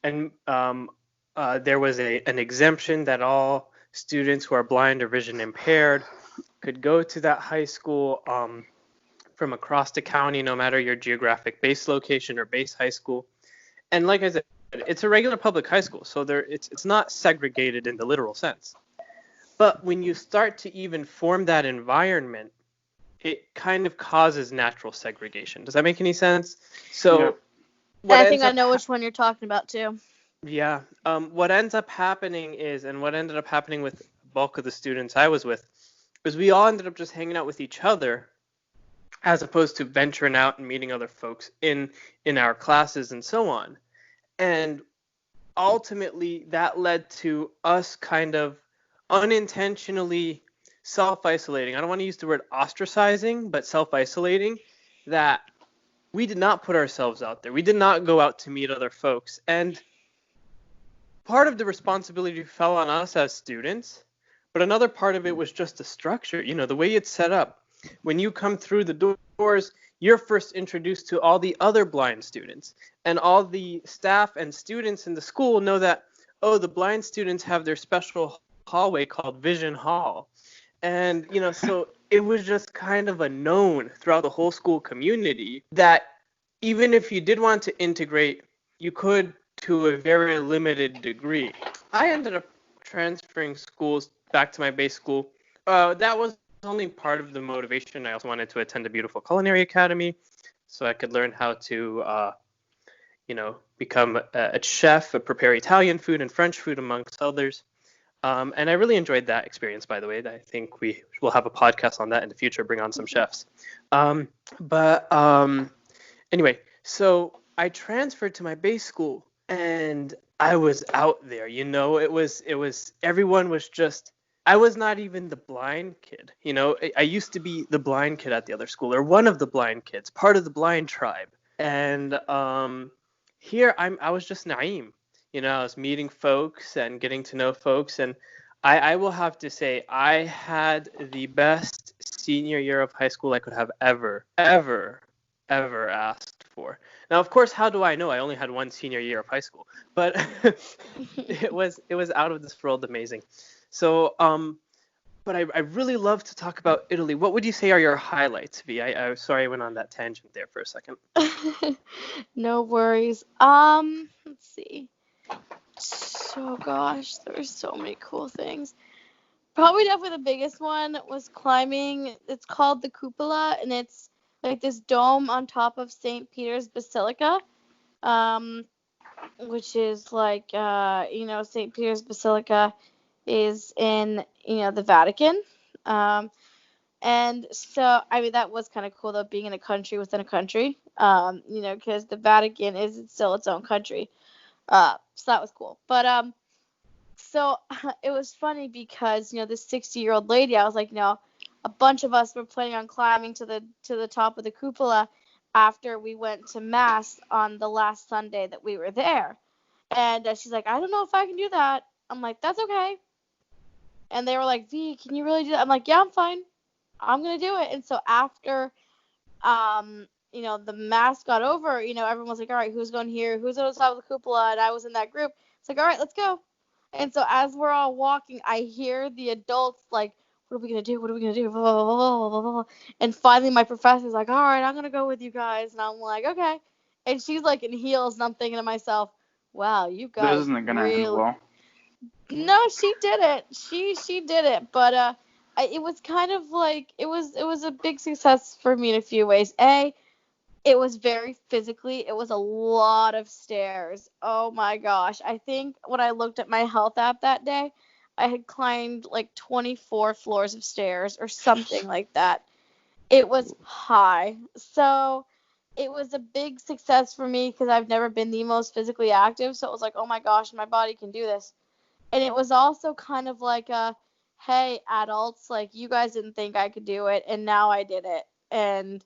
and there was an exemption that all students who are blind or vision impaired could go to that high school from across the county, no matter your geographic base location or base high school. And like I said, it's a regular public high school, so it's not segregated in the literal sense. But when you start to even form that environment, it kind of causes natural segregation. Does that make any sense? So Yep. what I think ends I up know which one you're talking about too. yeah, what ends up happening is, and what ended up happening with the bulk of the students I was with, is we all ended up just hanging out with each other as opposed to venturing out and meeting other folks in our classes and so on. And ultimately that led to us kind of unintentionally self-isolating. I don't want to use the word ostracizing, but self-isolating, that we did not put ourselves out there. We did not go out to meet other folks. And part of the responsibility fell on us as students, but another part of it was just the structure, the way it's set up. When you come through the doors, you're first introduced to all the other blind students, and all the staff and students in the school know that, oh, the blind students have their special hallway called Vision Hall. And, so it was just kind of a known throughout the whole school community that even if you did want to integrate, you could to a very limited degree. I ended up transferring schools back to my base school. That was only part of the motivation. I also wanted to attend a beautiful culinary academy so I could learn how to, become a chef, prepare Italian food and French food, amongst others. And I really enjoyed that experience, by the way. I think we will have a podcast on that in the future, bring on some chefs. Anyway, so I transferred to my base school and I was out there, it was everyone was just, I was not even the blind kid. I used to be the blind kid at the other school, or one of the blind kids, part of the blind tribe. And here I was just Naeem. I was meeting folks and getting to know folks, and I will have to say I had the best senior year of high school I could have ever asked for. Now, of course, how do I know? I only had one senior year of high school, but it was out of this world amazing. So, but I really love to talk about Italy. What would you say are your highlights, V? I'm sorry I went on that tangent there for a second. No worries. Let's see. So gosh, there's so many cool things. Probably definitely the biggest one was climbing. It's called the Cupola, and it's like this dome on top of St. Peter's Basilica, which is like, St. Peter's Basilica is in, the Vatican. And so, I mean, that was kind of cool, though, being in a country within a country, because the Vatican is still its own country. So that was cool. But so it was funny because, this 60-year-old lady, I was like, a bunch of us were planning on climbing to the top of the cupola after we went to mass on the last Sunday that we were there. And she's like, I don't know if I can do that. I'm like, that's okay. And they were like, V, can you really do that? I'm like, yeah, I'm fine. I'm going to do it. And so after, the mass got over, everyone was like, all right, who's going here? Who's on the top of the cupola? And I was in that group. It's like, all right, let's go. And so as we're all walking, I hear the adults like, what are we going to do? What are we going to do? Blah, blah, blah, blah, blah, blah. And finally my professor's like, all right, I'm going to go with you guys. And I'm like, okay. And she's like in heels, and I'm thinking to myself, wow, you guys This isn't gonna end well. No, she did it. She did it. But it was kind of like, it was a big success for me in a few ways. It was very physically, it was a lot of stairs. Oh my gosh. I think when I looked at my health app that day, I had climbed like 24 floors of stairs or something like that. It was high. So it was a big success for me because I've never been the most physically active. So it was like, oh my gosh, my body can do this. And it was also kind of like hey, adults, like, you guys didn't think I could do it, and now I did it. And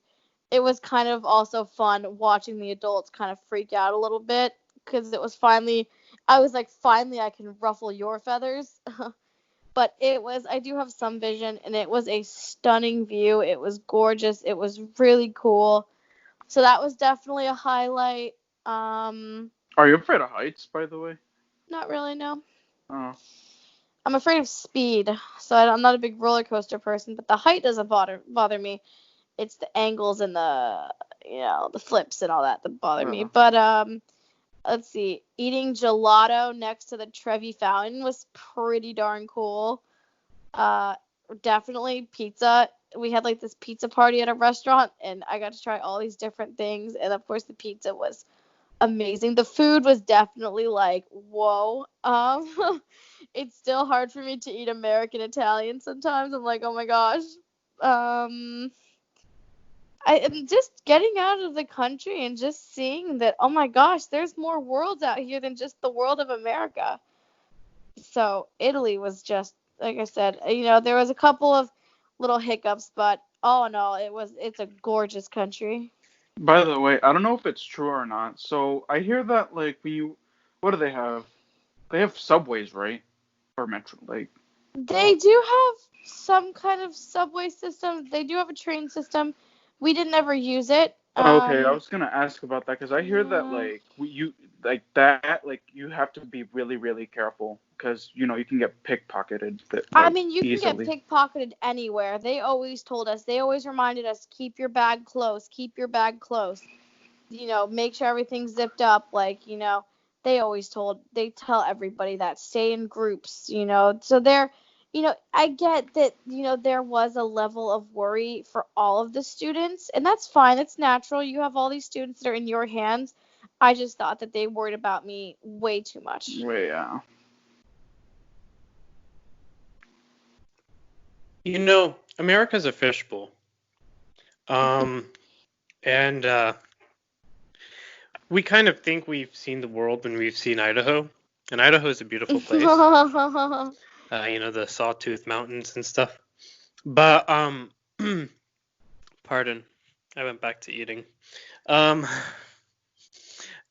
it was kind of also fun watching the adults kind of freak out a little bit, because it was finally I can ruffle your feathers. But I do have some vision, and it was a stunning view. It was gorgeous. It was really cool. So that was definitely a highlight. Are you afraid of heights, by the way? Not really, no. Oh. I'm afraid of speed, so I'm not a big roller coaster person, but the height doesn't bother me. It's the angles and the flips and all that bother me. But let's see. Eating gelato next to the Trevi Fountain was pretty darn cool. Definitely pizza. We had like this pizza party at a restaurant, and I got to try all these different things, and of course the pizza was amazing. The food was definitely like, whoa. It's still hard for me to eat American Italian sometimes. I'm like, oh my gosh. I'm just getting out of the country and just seeing that, oh my gosh, there's more worlds out here than just the world of America. So Italy was just, like I said, there was a couple of little hiccups, but all in all, it's a gorgeous country. By the way, I don't know if it's true or not. So I hear that like what do they have? They have subways, right? Or metro, like. They do have some kind of subway system. They do have a train system. We didn't ever use it. Okay, I was gonna ask about that because I hear that like like that, like you have to be really, really careful because you know you can get pickpocketed I like mean, you can get easily. pickpocketed anywhere. They always told us, they always reminded us, keep your bag close, keep your bag close. You know, make sure everything's zipped up. Like, you know, they tell everybody that, stay in groups, you know. So you know, I get that, you know, there was a level of worry for all of the students, and that's fine. It's natural. You have all these students that are in your hands. I just thought that they worried about me way too much. Yeah. You know, America's a fishbowl. And we kind of think we've seen the world when we've seen Idaho. And Idaho is a beautiful place. You know, the Sawtooth Mountains and stuff. But, pardon, I went back to eating. Um,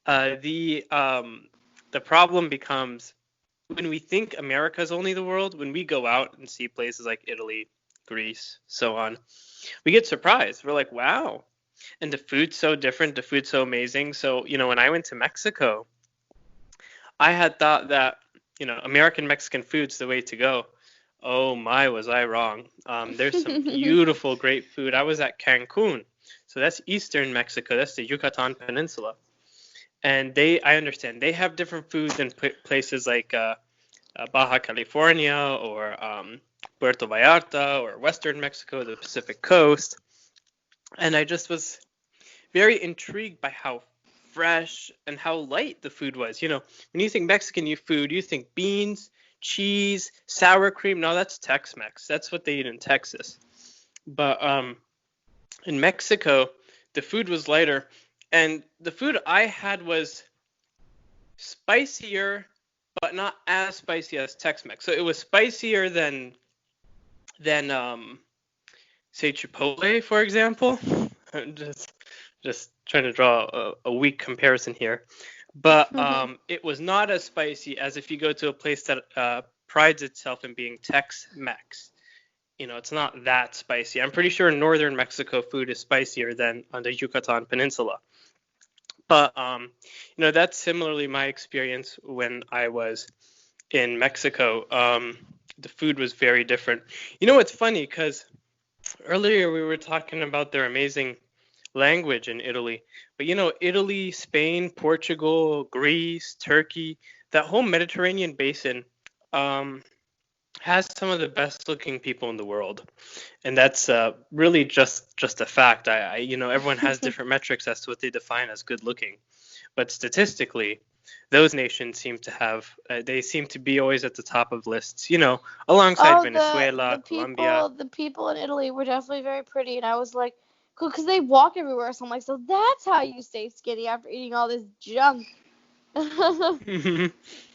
the problem becomes when we think America's only the world, when we go out and see places like Italy, Greece, so on, we get surprised. We're like, wow. And the food's so different, the food's so amazing. So, you know, when I went to Mexico, I had thought that, you know, American Mexican food's the way to go. Oh my, was I wrong. There's some beautiful, great food. I was at Cancun. So that's eastern Mexico. That's the Yucatan Peninsula. And I understand, they have different foods in places like Baja California or Puerto Vallarta or Western Mexico, the Pacific Coast. And I just was very intrigued by how fresh and how light the food was. You know, when you think Mexican food, you think beans, cheese, sour cream. No, that's Tex-Mex. That's what they eat in Texas. But in Mexico, the food was lighter. And the food I had was spicier, but not as spicy as Tex-Mex. So it was spicier than say Chipotle, for example. just trying to draw a weak comparison here. But it was not as spicy as if you go to a place that prides itself in being Tex-Mex. You know, it's not that spicy. I'm pretty sure northern Mexico food is spicier than on the Yucatan Peninsula. But, you know, that's similarly my experience when I was in Mexico. The food was very different. You know, it's funny because earlier we were talking about their amazing language in Italy. But, you know, Italy, Spain, Portugal, Greece, Turkey, that whole Mediterranean basin has some of the best looking people in the world. And that's really just a fact. You know, everyone has different metrics as to what they define as good looking. But statistically, those nations seem to have, they seem to be always at the top of lists, you know, alongside Venezuela, Colombia. The people in Italy were definitely very pretty, and I was like, cool, because they walk everywhere, so I'm like, so that's how you stay skinny after eating all this junk.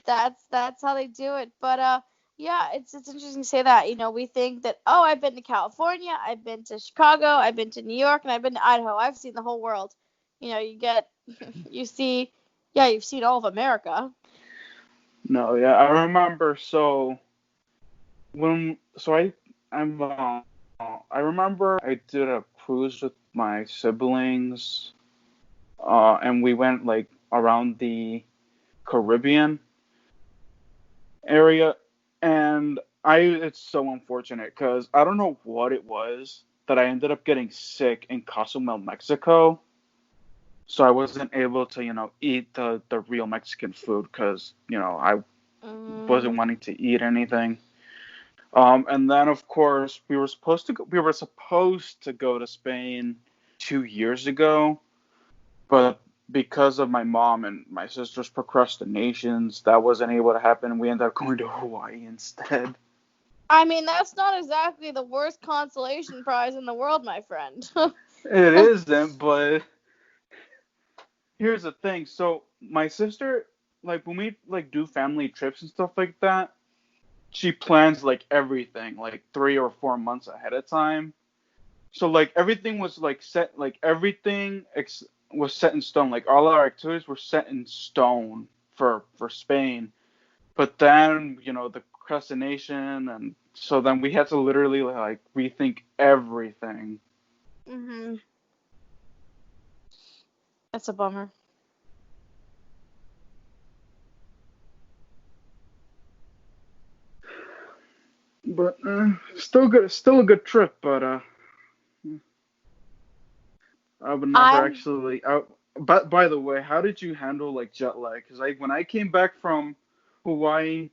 That's how they do it. But yeah, it's interesting to say that. You know, we think that, oh, I've been to California, I've been to Chicago, I've been to New York, and I've been to Idaho. I've seen the whole world. You know, you see, yeah, you've seen all of America. No, yeah, I remember. So I remember I did a cruise with my siblings, and we went like around the Caribbean area, and it's so unfortunate because I don't know what it was that I ended up getting sick in Cozumel, Mexico. So I wasn't able to, you know, eat the real Mexican food because, you know, I wasn't wanting to eat anything. And then of course we were supposed to go to Spain 2 years ago, but because of my mom and my sister's procrastinations, that wasn't able to happen. We ended up going to Hawaii instead. I mean, that's not exactly the worst consolation prize in the world, my friend. It isn't, but here's the thing. So my sister, like when we like do family trips and stuff like that, she plans like everything like 3 or 4 months ahead of time. So like everything was like set, like was set in stone. Like all our activities were set in stone for Spain. But then, you know, the procrastination, and so then we had to literally like rethink everything. That's a bummer. But still good, still a good trip. But I would never I'm actually. But by the way, how did you handle like jet lag? Because when I came back from Hawaii,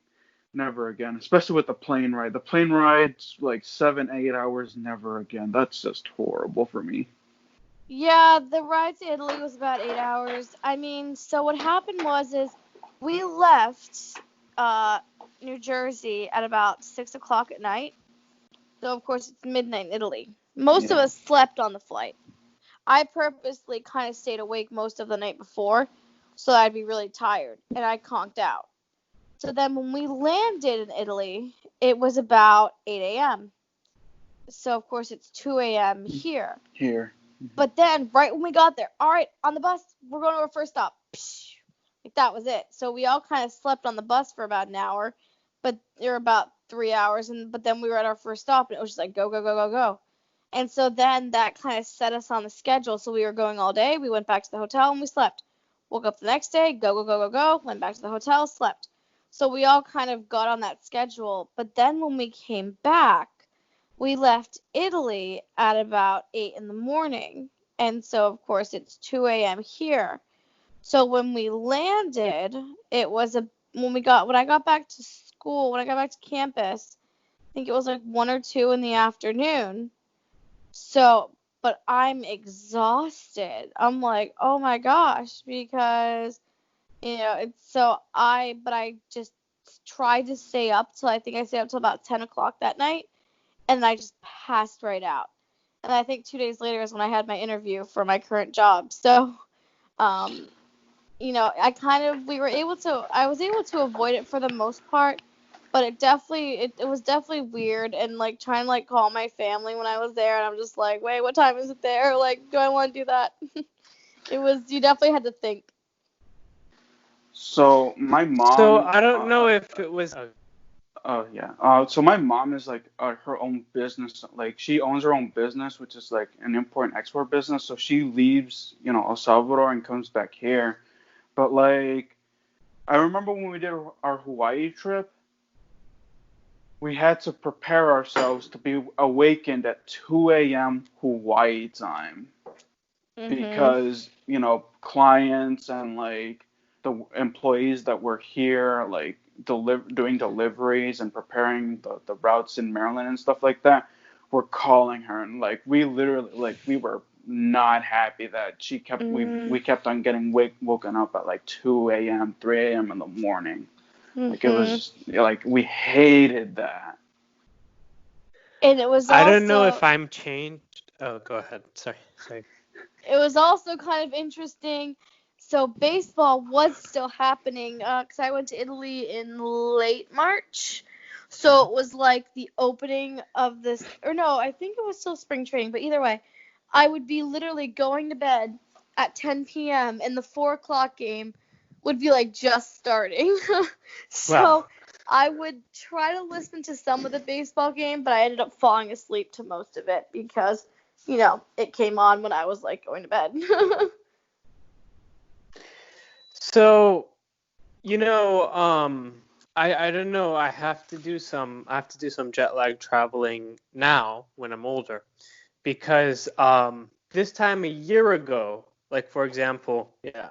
never again. Especially with the plane ride. The plane ride's like 7, 8 hours. Never again. That's just horrible for me. Yeah, the ride to Italy was about 8 hours. I mean, so what happened is we left uh, New Jersey at about 6 o'clock at night. So of course it's midnight in Italy. Most of Yeah. us slept on the flight. I purposely kind of stayed awake most of the night before, so I'd be really tired, and I conked out. So then when we landed in Italy, it was about 8 a.m. So of course it's 2 a.m. here. Here. But then, right when we got there, all right, on the bus, we're going to our first stop. Like, that was it. So we all kind of slept on the bus for about an hour, but there were about 3 hours. But then we were at our first stop, and it was just like, go, go, go, go, go. And so then that kind of set us on the schedule. So we were going all day. We went back to the hotel, and we slept. Woke up the next day, go, go, go, go, go. Went back to the hotel, slept. So we all kind of got on that schedule. But then when we came back, we left Italy at about 8 in the morning. And so, of course, it's 2 a.m. here. So when we landed, it was when I got back to school, when I got back to campus, I think it was like 1 or 2 in the afternoon. So, but I'm exhausted. I'm like, oh my gosh, because, but I just tried to stay up till I think I stayed up till about 10 o'clock that night. And I just passed right out. And I think 2 days later is when I had my interview for my current job. So, I was able to avoid it for the most part, but it was definitely weird. And like trying to like call my family when I was there, and I'm just like, wait, what time is it there? Like, do I want to do that? You definitely had to think. So my So mom. I don't know if it was. Oh yeah. So my mom is like her own business. Like she owns her own business, which is like an import and export business. So she leaves, El Salvador and comes back here. But like, I remember when we did our Hawaii trip, we had to prepare ourselves to be awakened at 2 a.m. Hawaii time Mhm. because, clients and like the employees that were here, like doing deliveries and preparing the routes in Maryland and stuff like that, were calling her. And like, we literally, like, we were not happy that we Mhm. kept on getting woken up at like 2 a.m., 3 a.m. in the morning. Like, it Mhm. was like, we hated that. And it was I don't know also if I'm changed. Oh, go ahead. Sorry. Sorry. it was also kind of interesting. So baseball was still happening because I went to Italy in late March. So it was like the opening of this, or no, I think it was still spring training. But either way, I would be literally going to bed at 10 p.m. and the 4 o'clock game would be like just starting. Wow. So I would try to listen to some of the baseball game, but I ended up falling asleep to most of it because it came on when I was like going to bed. So, I don't know. I have to do some jet lag traveling now when I'm older, because this time a year ago, like for example, yeah,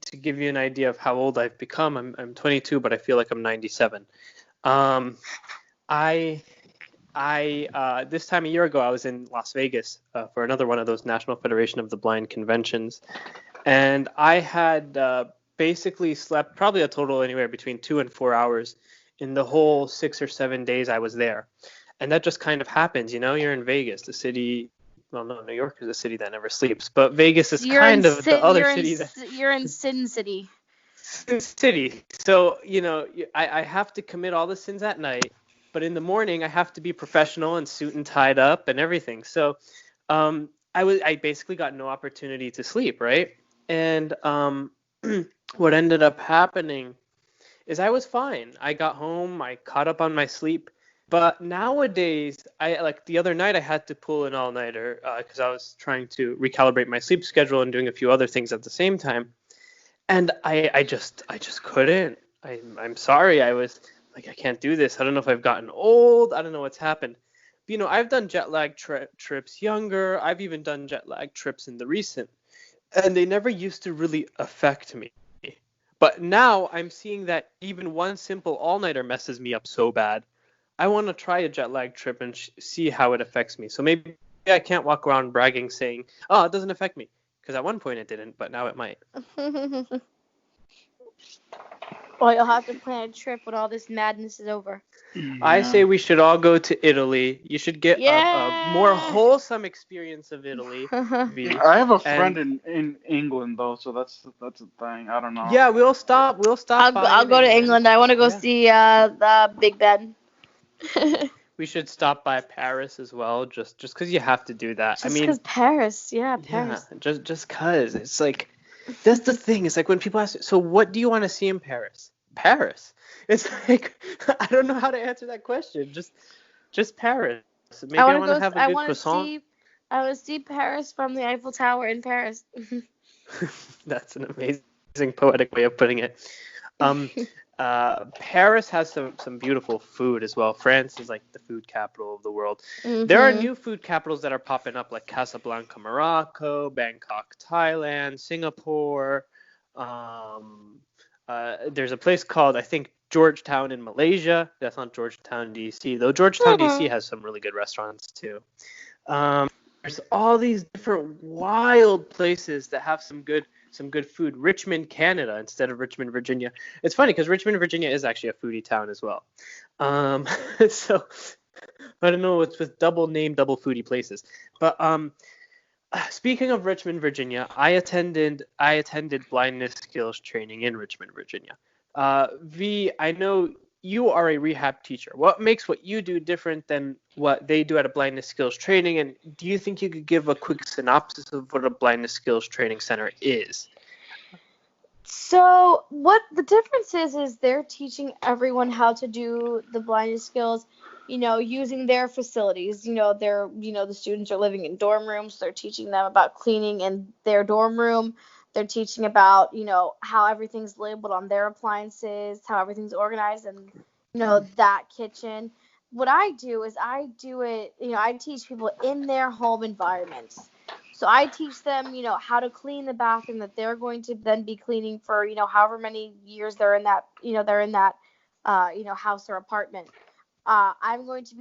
to give you an idea of how old I've become, I'm 22, but I feel like I'm 97. Um, I this time a year ago, I was in Las Vegas for another one of those National Federation of the Blind conventions, and I had basically slept probably a total anywhere between 2 and 4 hours in the whole 6 or 7 days I was there. And that just kind of happens, you're in Vegas, the city. Well, no, New York is a city that never sleeps, but Vegas is You're in kind of the Sin. other city that You're in Sin City. Sin City. So, I have to commit all the sins at night, but in the morning I have to be professional and suit and tied up and everything. So, I basically got no opportunity to sleep, right? And what ended up happening is I was fine. I got home, I caught up on my sleep. But nowadays, I like the other night I had to pull an all-nighter because I was trying to recalibrate my sleep schedule and doing a few other things at the same time. And I just couldn't. I'm sorry. I was like, I can't do this. I don't know if I've gotten old. I don't know what's happened. But, I've done jet lag trips younger. I've even done jet lag trips in the recent, and they never used to really affect me. But now I'm seeing that even one simple all-nighter messes me up so bad. I want to try a jet lag trip and see how it affects me. So maybe I can't walk around bragging saying, oh, it doesn't affect me. Because at one point it didn't, but now it might. Well, you'll have to plan a trip when all this madness is over. I say we should all go to Italy. You should get a more wholesome experience of Italy. V. I have a friend in England though, so that's the thing. I don't know. Yeah, we'll stop. I'll go to England. I want to go see the Big Ben. We should stop by Paris as well, just because you have to do that. Just because Paris, Paris. Yeah, just because it's like, that's the thing. It's like when people ask, so what do you want to see in Paris? Paris. It's like, I don't know how to answer that question. Just Paris. Maybe I want to have a good croissant. I want to see Paris from the Eiffel Tower in Paris. That's an amazing poetic way of putting it. Paris has some beautiful food as well. France is like the food capital of the world. Mm-hmm. There are new food capitals that are popping up, like Casablanca, Morocco, Bangkok, Thailand, Singapore. There's a place called, I think, Georgetown in Malaysia. That's not Georgetown, D.C., though Georgetown, D.C. has some really good restaurants too. There's all these different wild places that have some good food. Richmond, Canada, instead of Richmond, Virginia. It's funny because Richmond, Virginia is actually a foodie town as well. So I don't know what's with double foodie places. But speaking of Richmond, Virginia, I attended blindness skills training in Richmond, Virginia. V, I know you are a rehab teacher. What makes what you do different than what they do at a blindness skills training? And do you think you could give a quick synopsis of what a blindness skills training center is? So what the difference is they're teaching everyone how to do the blindness skills, using their facilities. The students are living in dorm rooms. So they're teaching them about cleaning in their dorm room. They're teaching about, how everything's labeled on their appliances, how everything's organized, and, that kitchen. What I do is I teach people in their home environments. So I teach them, how to clean the bathroom that they're going to then be cleaning for, however many years they're in that house or apartment. I'm going to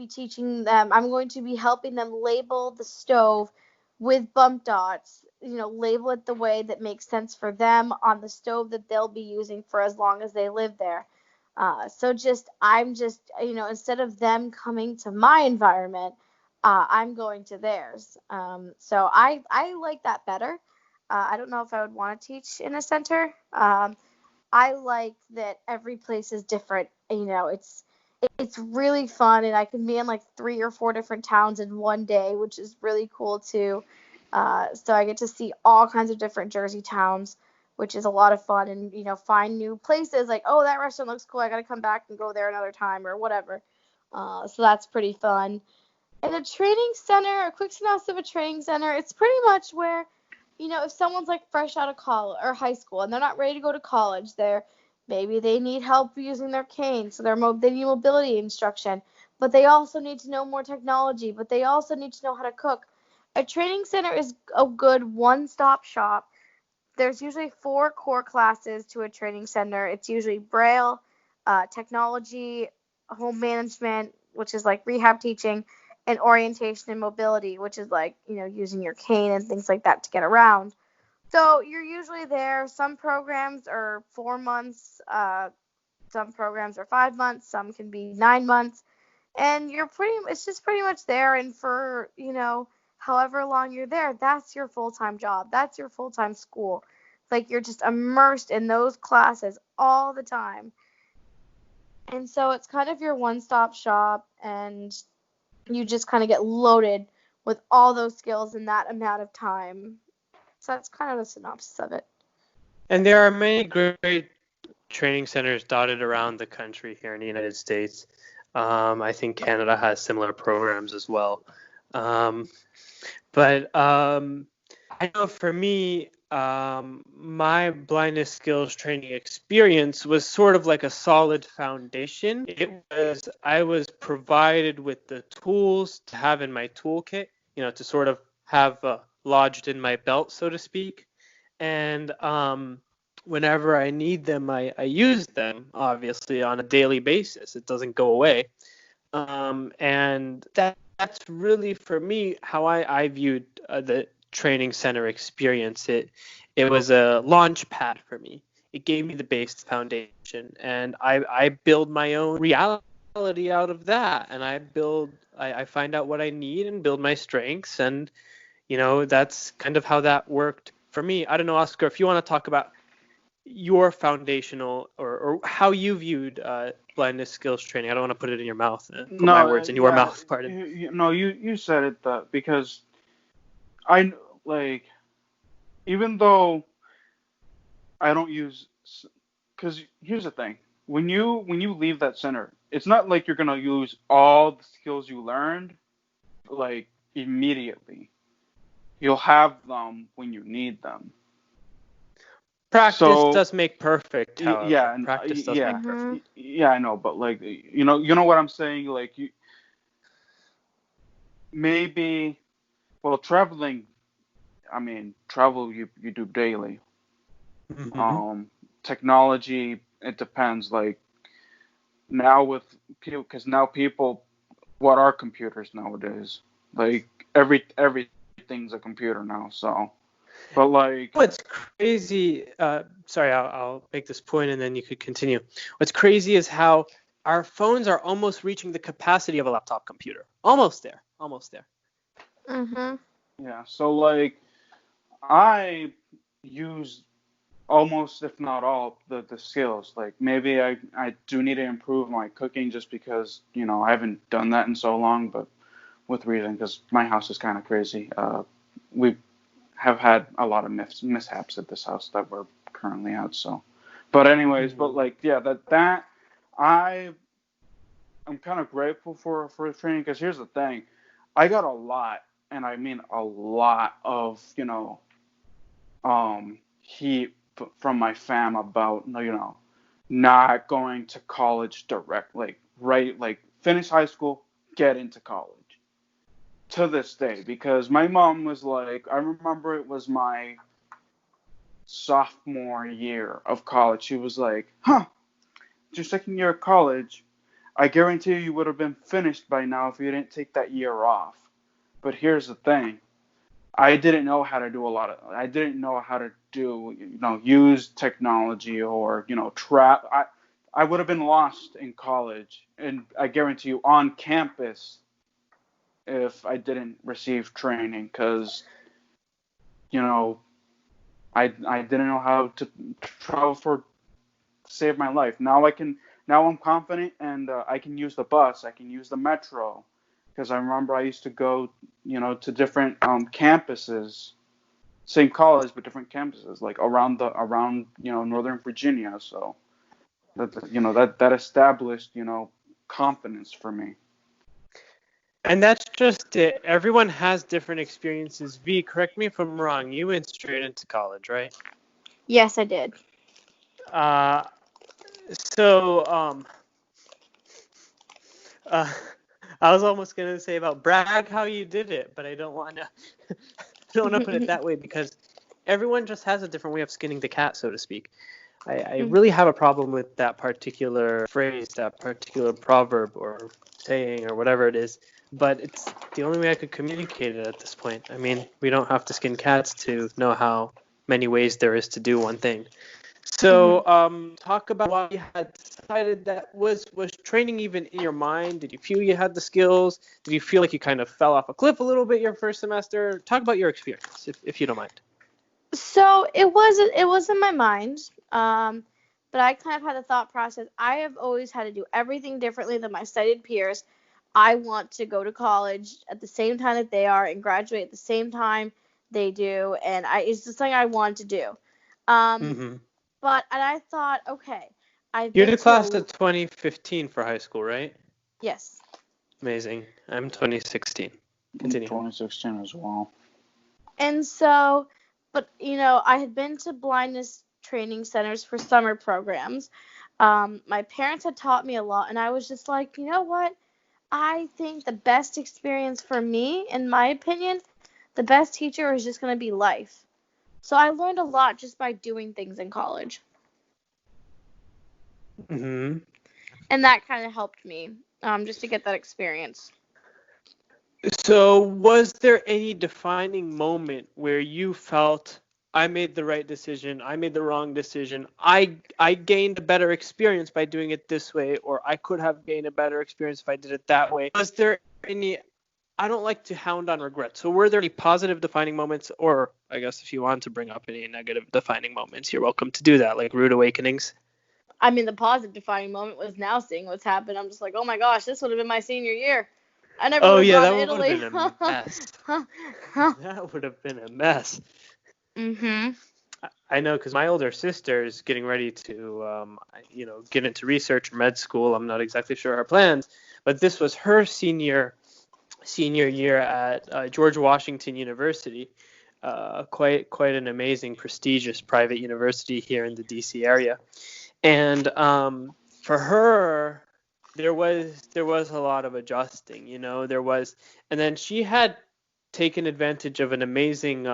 be helping them label the stove with bump dots, label it the way that makes sense for them on the stove that they'll be using for as long as they live there. Instead of them coming to my environment, I'm going to theirs. So I like that better. I don't know if I would want to teach in a center. I like that every place is different. It's really fun, and I can be in like 3 or 4 different towns in one day, which is really cool too. So I get to see all kinds of different Jersey towns, which is a lot of fun, and find new places like, oh, that restaurant looks cool, I gotta come back and go there another time or whatever. So that's pretty fun. And a training center, a quick synopsis of a training center, it's pretty much where, if someone's like fresh out of college or high school and they're not ready to go to college, maybe they need help using their cane, so they need mobility instruction, but they also need to know more technology, but they also need to know how to cook. A training center is a good one-stop shop. There's usually 4 core classes to a training center. It's usually Braille, technology, home management, which is like rehab teaching, and orientation and mobility, which is like, using your cane and things like that to get around. So you're usually there. Some programs are 4 months, some programs are 5 months, some can be 9 months, and it's just pretty much there. And for, however long you're there, that's your full-time job. That's your full-time school. Like, you're just immersed in those classes all the time. And so it's kind of your one-stop shop, and you just kind of get loaded with all those skills in that amount of time. So that's kind of the synopsis of it. And there are many great training centers dotted around the country here in the United States. I think Canada has similar programs as well. But I know for me, my blindness skills training experience was sort of like a solid foundation. I was provided with the tools to have in my toolkit, to sort of have lodged in my belt, so to speak. And whenever I need them, I use them, obviously, on a daily basis. It doesn't go away. And that's really, for me, how I viewed the training center experience. It was a launch pad for me. It gave me the base foundation, and I build my own reality out of that. And I find out what I need and build my strengths. And, that's kind of how that worked for me. I don't know, Oscar, if you want to talk about your foundational or how you viewed blindness skills training. I don't want to put it in your mouth. Put my words in your mouth. Pardon. You said it because I like, even though I don't use, because here's the thing, when you leave that center, it's not like you're gonna use all the skills you learned like immediately. You'll have them when you need them. Practice does make perfect, however. Yeah, Practice does make perfect. Yeah, I know, but like, you know what I'm saying? Like, maybe, well, traveling. I mean, travel you do daily. Mm-hmm. Technology, it depends. Like now with people, because now people, what are computers nowadays? Like everything's a computer now. So, but like, What's crazy? Sorry, I'll make this point and then you could continue. What's crazy is how our phones are almost reaching the capacity of a laptop computer. Almost there. Almost there. Mhm. yeah. So like, I use almost, if not all, the skills. Like maybe I do need to improve my cooking just because I haven't done that in so long, but with reason, because my house is kind of crazy. We have had a lot of mishaps at this house that we're currently at. So, but anyways, but Mm-hmm. like yeah, that I I'm kind of grateful for the training, because here's the thing, I got a lot, and I mean a lot of heat from my fam about not going to college direct, like right, like finish high school, get into college. To this day, because my mom was like, I remember it was my sophomore year of college. She was like, "Huh, it's your second year of college. I guarantee you would have been finished by now if you didn't take that year off." But here's the thing, I didn't know how to do I didn't know how to do, use technology, or, trap. I would have been lost in college, and I guarantee you on campus, if I didn't receive training, because, you know, I didn't know how to travel for save my life. Now I'm confident, and I can use the bus, I can use the metro, because I remember I used to go, to different campuses, same college but different campuses, like around Northern Virginia. So that established confidence for me. And that's just it. Everyone has different experiences. V, correct me if I'm wrong. You went straight into college, right? Yes, I did. Uh, so uh, I was almost gonna say about brag how you did it, but I don't want to. I don't want to put it that way, because everyone just has a different way of skinning the cat, so to speak. I really have a problem with that particular phrase, that particular proverb or saying or whatever it is. But it's the only way I could communicate it at this point. I mean, we don't have to skin cats to know how many ways there is to do one thing. So, talk about why you had decided that. Was training even in your mind? Did you feel you had the skills? Did you feel like you kind of fell off a cliff a little bit your first semester? Talk about your experience, if you don't mind. So it was in my mind. But I kind of had a thought process. I have always had to do everything differently than my sighted peers. I want to go to college at the same time that they are and graduate at the same time they do, and it's just something I want to do. Um, Mm-hmm. and I thought, okay, I've You're been the to class of 2015 for high school, right? yes. Amazing. I'm 2016. In Continue. 2016 as well. And so, But, I had been to blindness training centers for summer programs. My parents had taught me a lot, and I was just like, you know what? I think the best experience for me, in my opinion, the best teacher is just going to be life. So I learned a lot just by doing things in college. Mm-hmm. And that kind of helped me, just to get that experience. So, was there any defining moment where you felt I made the right decision, I made the wrong decision, I gained a better experience by doing it this way, or I could have gained a better experience if I did it that way? Was there any? I don't like to hound on regret. So, were there any positive defining moments, or I guess if you want to bring up any negative defining moments, you're welcome to do that, like rude awakenings? I mean, the positive defining moment was now seeing what's happened. I'm just like, oh my gosh, this would have been my senior year. I never would Oh have yeah, gone that to would Italy. have been a mess. That would have been a mess. Mm-hmm. I know because my older sister is getting ready to, get into research or med school. I'm not exactly sure her plans, but this was her senior year at George Washington University, quite an amazing, prestigious private university here in the D.C. area. And for her, there was a lot of adjusting. And then she had taken advantage of an amazing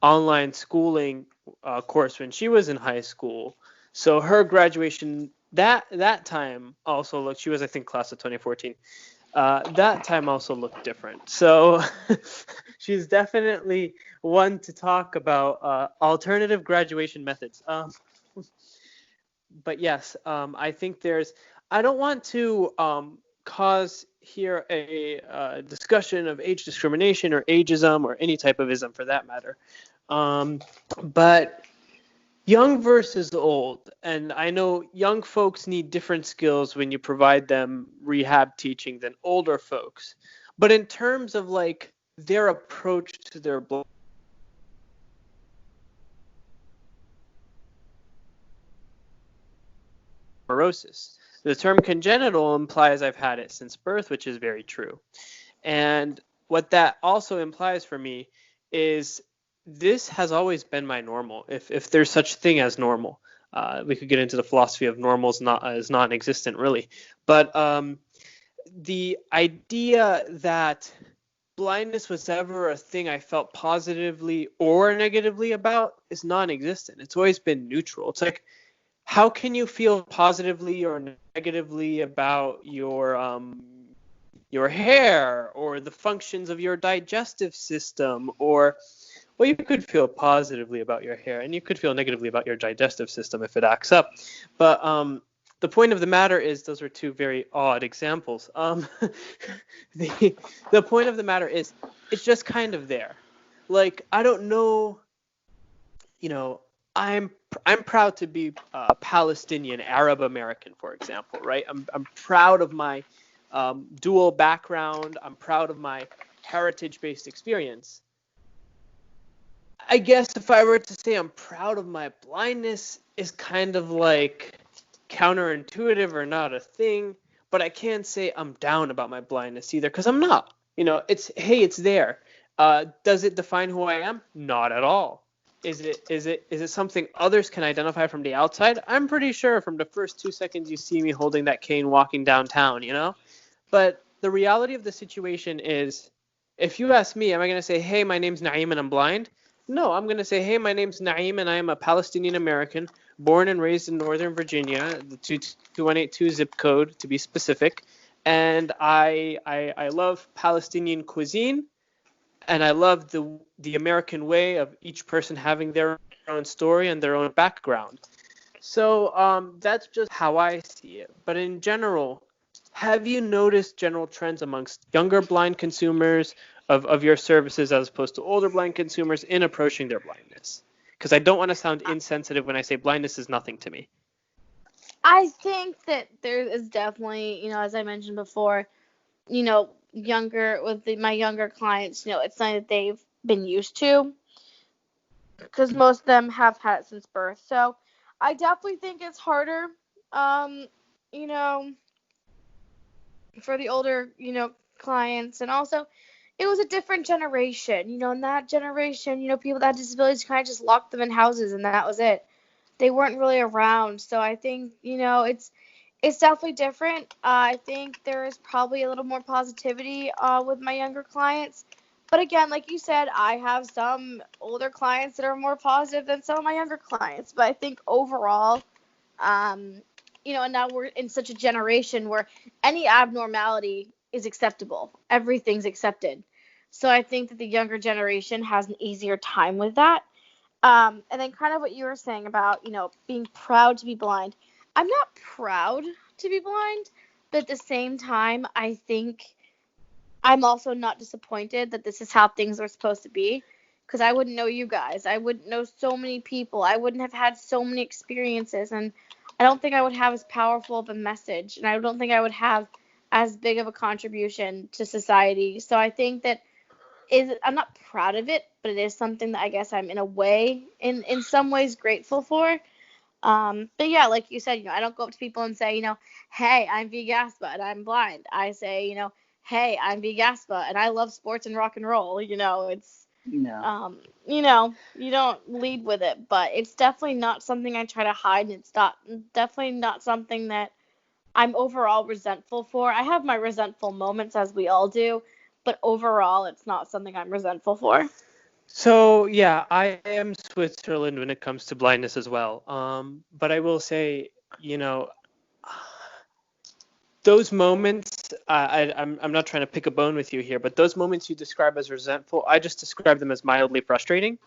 online schooling course when she was in high school. So her graduation that time also looked. She was, I think, class of 2014. That time also looked different. So she's definitely one to talk about alternative graduation methods. But yes, I think I don't want to cause here a discussion of age discrimination or ageism or any type of ism for that matter. But young versus old, and I know young folks need different skills when you provide them rehab teaching than older folks. But in terms of like their approach to their sclerosis. The term congenital implies I've had it since birth, which is very true. And what that also implies for me is this has always been my normal, if there's such thing as normal. We could get into the philosophy of normal as non-existent, really. But the idea that blindness was ever a thing I felt positively or negatively about is non-existent. It's always been neutral. It's like, how can you feel positively or negatively about your hair or the functions of your digestive system? Or, well, you could feel positively about your hair and you could feel negatively about your digestive system if it acts up. But the point of the matter is, those are two very odd examples. The point of the matter is, it's just kind of there. Like, I don't know, I'm proud to be Palestinian Arab American, for example, right? I'm proud of my dual background. I'm proud of my heritage-based experience. I guess if I were to say I'm proud of my blindness is kind of like counterintuitive or not a thing, but I can't say I'm down about my blindness either, because I'm not. It's there. Does it define who I am? Not at all. Is it something others can identify from the outside? I'm pretty sure from the first 2 seconds you see me holding that cane walking downtown, But the reality of the situation is, if you ask me, am I going to say, hey, my name's Naeem and I'm blind? No, I'm going to say, hey, my name's Naeem and I am a Palestinian American, born and raised in Northern Virginia, the 22182 zip code to be specific. And I love Palestinian cuisine. And I love the American way of each person having their own story and their own background. So that's just how I see it. But in general, have you noticed general trends amongst younger blind consumers of your services as opposed to older blind consumers in approaching their blindness? Because I don't want to sound insensitive when I say blindness is nothing to me. I think that there is definitely, as I mentioned before, my younger clients, it's something that they've been used to, because most of them have had it since birth. So I definitely think it's harder, you know, for the older, clients. And also, it was a different generation. In that generation, people that had disabilities kind of just locked them in houses and that was it. They weren't really around. So I think, it's definitely different. I think there is probably a little more positivity with my younger clients. But again, like you said, I have some older clients that are more positive than some of my younger clients. But I think overall, and now we're in such a generation where any abnormality is acceptable. Everything's accepted. So I think that the younger generation has an easier time with that. And then kind of what you were saying about, being proud to be blind. I'm not proud to be blind, but at the same time, I think I'm also not disappointed that this is how things are supposed to be, because I wouldn't know you guys. I wouldn't know so many people. I wouldn't have had so many experiences, and I don't think I would have as powerful of a message, and I don't think I would have as big of a contribution to society. So I think that I'm not proud of it, but it is something that I guess I'm in a way, in some ways, grateful for. But yeah, like you said, I don't go up to people and say, hey, I'm V Gaspa and I'm blind. I say, hey, I'm V Gaspa and I love sports and rock and roll. It's, Yeah. you don't lead with it, but it's definitely not something I try to hide, and it's definitely not something that I'm overall resentful for. I have my resentful moments, as we all do, but overall, it's not something I'm resentful for. So yeah, I am Switzerland when it comes to blindness as well. But I will say, you know, those moments, I'm not trying to pick a bone with you here, but those moments you describe as resentful, I just describe them as mildly frustrating.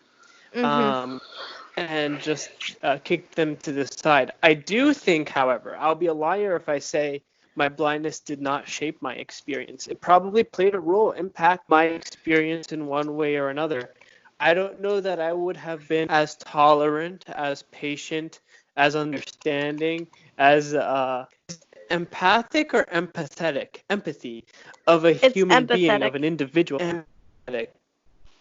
Mhm. And just kick them to the side. I do think, however, I'll be a liar if I say my blindness did not shape my experience. It probably played a role, impact my experience in one way or another. I don't know that I would have been as tolerant, as patient, as understanding, as empathic or empathetic, empathy of a It's human being, of empathetic. an individual. Empathetic.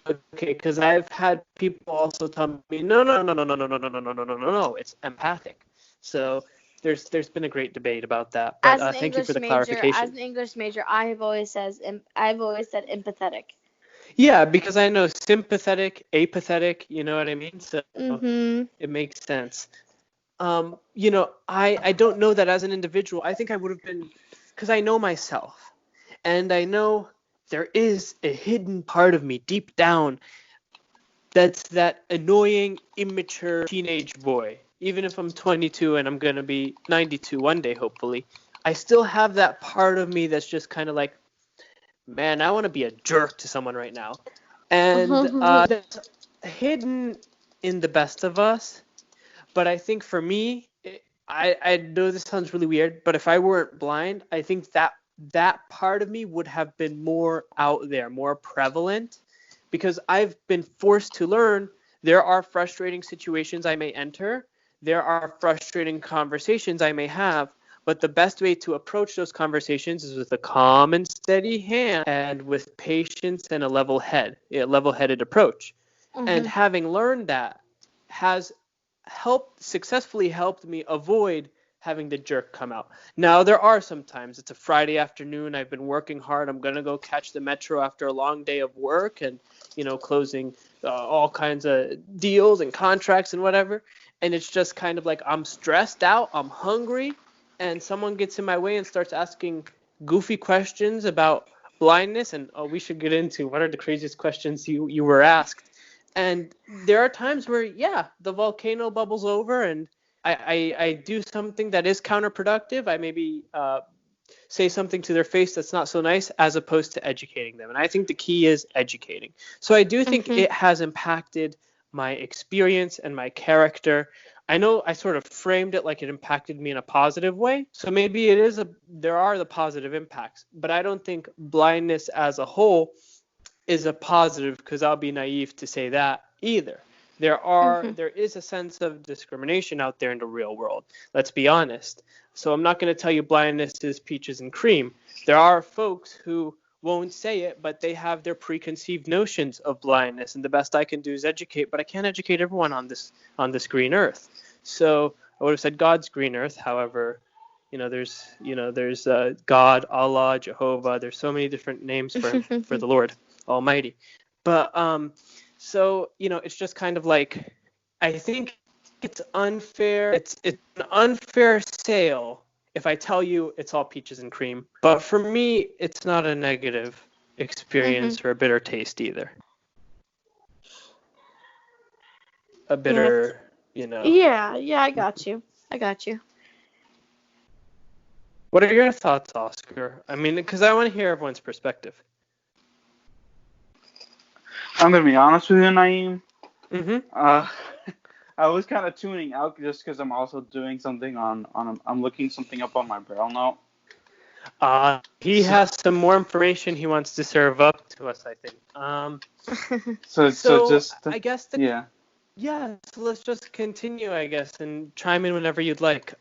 Okay, because I've had people also tell me, no, no, no, no, no, no, no, no, no, no, no, no, no, no, it's empathic. So there's been a great debate about that. But thank you for the As clarification. an English major, I've always said empathetic. Yeah, because I know sympathetic, apathetic, you know what I mean? So Mhm. it makes sense. I don't know that as an individual, I think I would have been, because I know myself, and I know there is a hidden part of me deep down that's that annoying, immature teenage boy. Even if I'm 22 and I'm going to be 92 one day, hopefully, I still have that part of me that's just kind of like, man, I want to be a jerk to someone right now. And that's hidden in the best of us. But I think for me, I know this sounds really weird, but if I weren't blind, I think that part of me would have been more out there, more prevalent, because I've been forced to learn there are frustrating situations I may enter, there are frustrating conversations I may have, but the best way to approach those conversations is with a calm and steady hand and with patience and a level-headed approach. And Mhm. having learned that has successfully helped me avoid having the jerk come out. Now there are some times it's a Friday afternoon, I've been working hard, I'm going to go catch the metro after a long day of work and closing all kinds of deals and contracts and whatever, and it's just kind of like I'm stressed out, I'm hungry, and someone gets in my way and starts asking goofy questions about blindness, and we should get into what are the craziest questions you were asked. And there are times where, yeah, the volcano bubbles over and I do something that is counterproductive. I maybe say something to their face that's not so nice as opposed to educating them. And I think the key is educating. So I do think Mhm. it has impacted my experience and my character. I know I sort of framed it like it impacted me in a positive way. So maybe there are the positive impacts, but I don't think blindness as a whole is a positive, because I'll be naive to say that either. Mhm. There is a sense of discrimination out there in the real world. Let's be honest. So I'm not going to tell you blindness is peaches and cream. There are folks who won't say it, but they have their preconceived notions of blindness, and the best I can do is educate, but I can't educate everyone on this green earth. So I would have said God's green earth. However, there's God, Allah, Jehovah. There's so many different names for the Lord. almighty. But so it's just kind of like, I think it's unfair. It's an unfair sale if I tell you it's all peaches and cream. But for me, it's not a negative experience or a bitter taste either. A bitter, Yeah, I got you. What are your thoughts, Oscar? I mean, because I want to hear everyone's perspective. I'm gonna be honest with you, Naeem. Mm-hmm. I was kind of tuning out just because I'm also doing something I'm looking something up on my Braille note. He has some more information he wants to serve up to us, I think. So just I guess so let's just continue, I guess, and chime in whenever you'd like.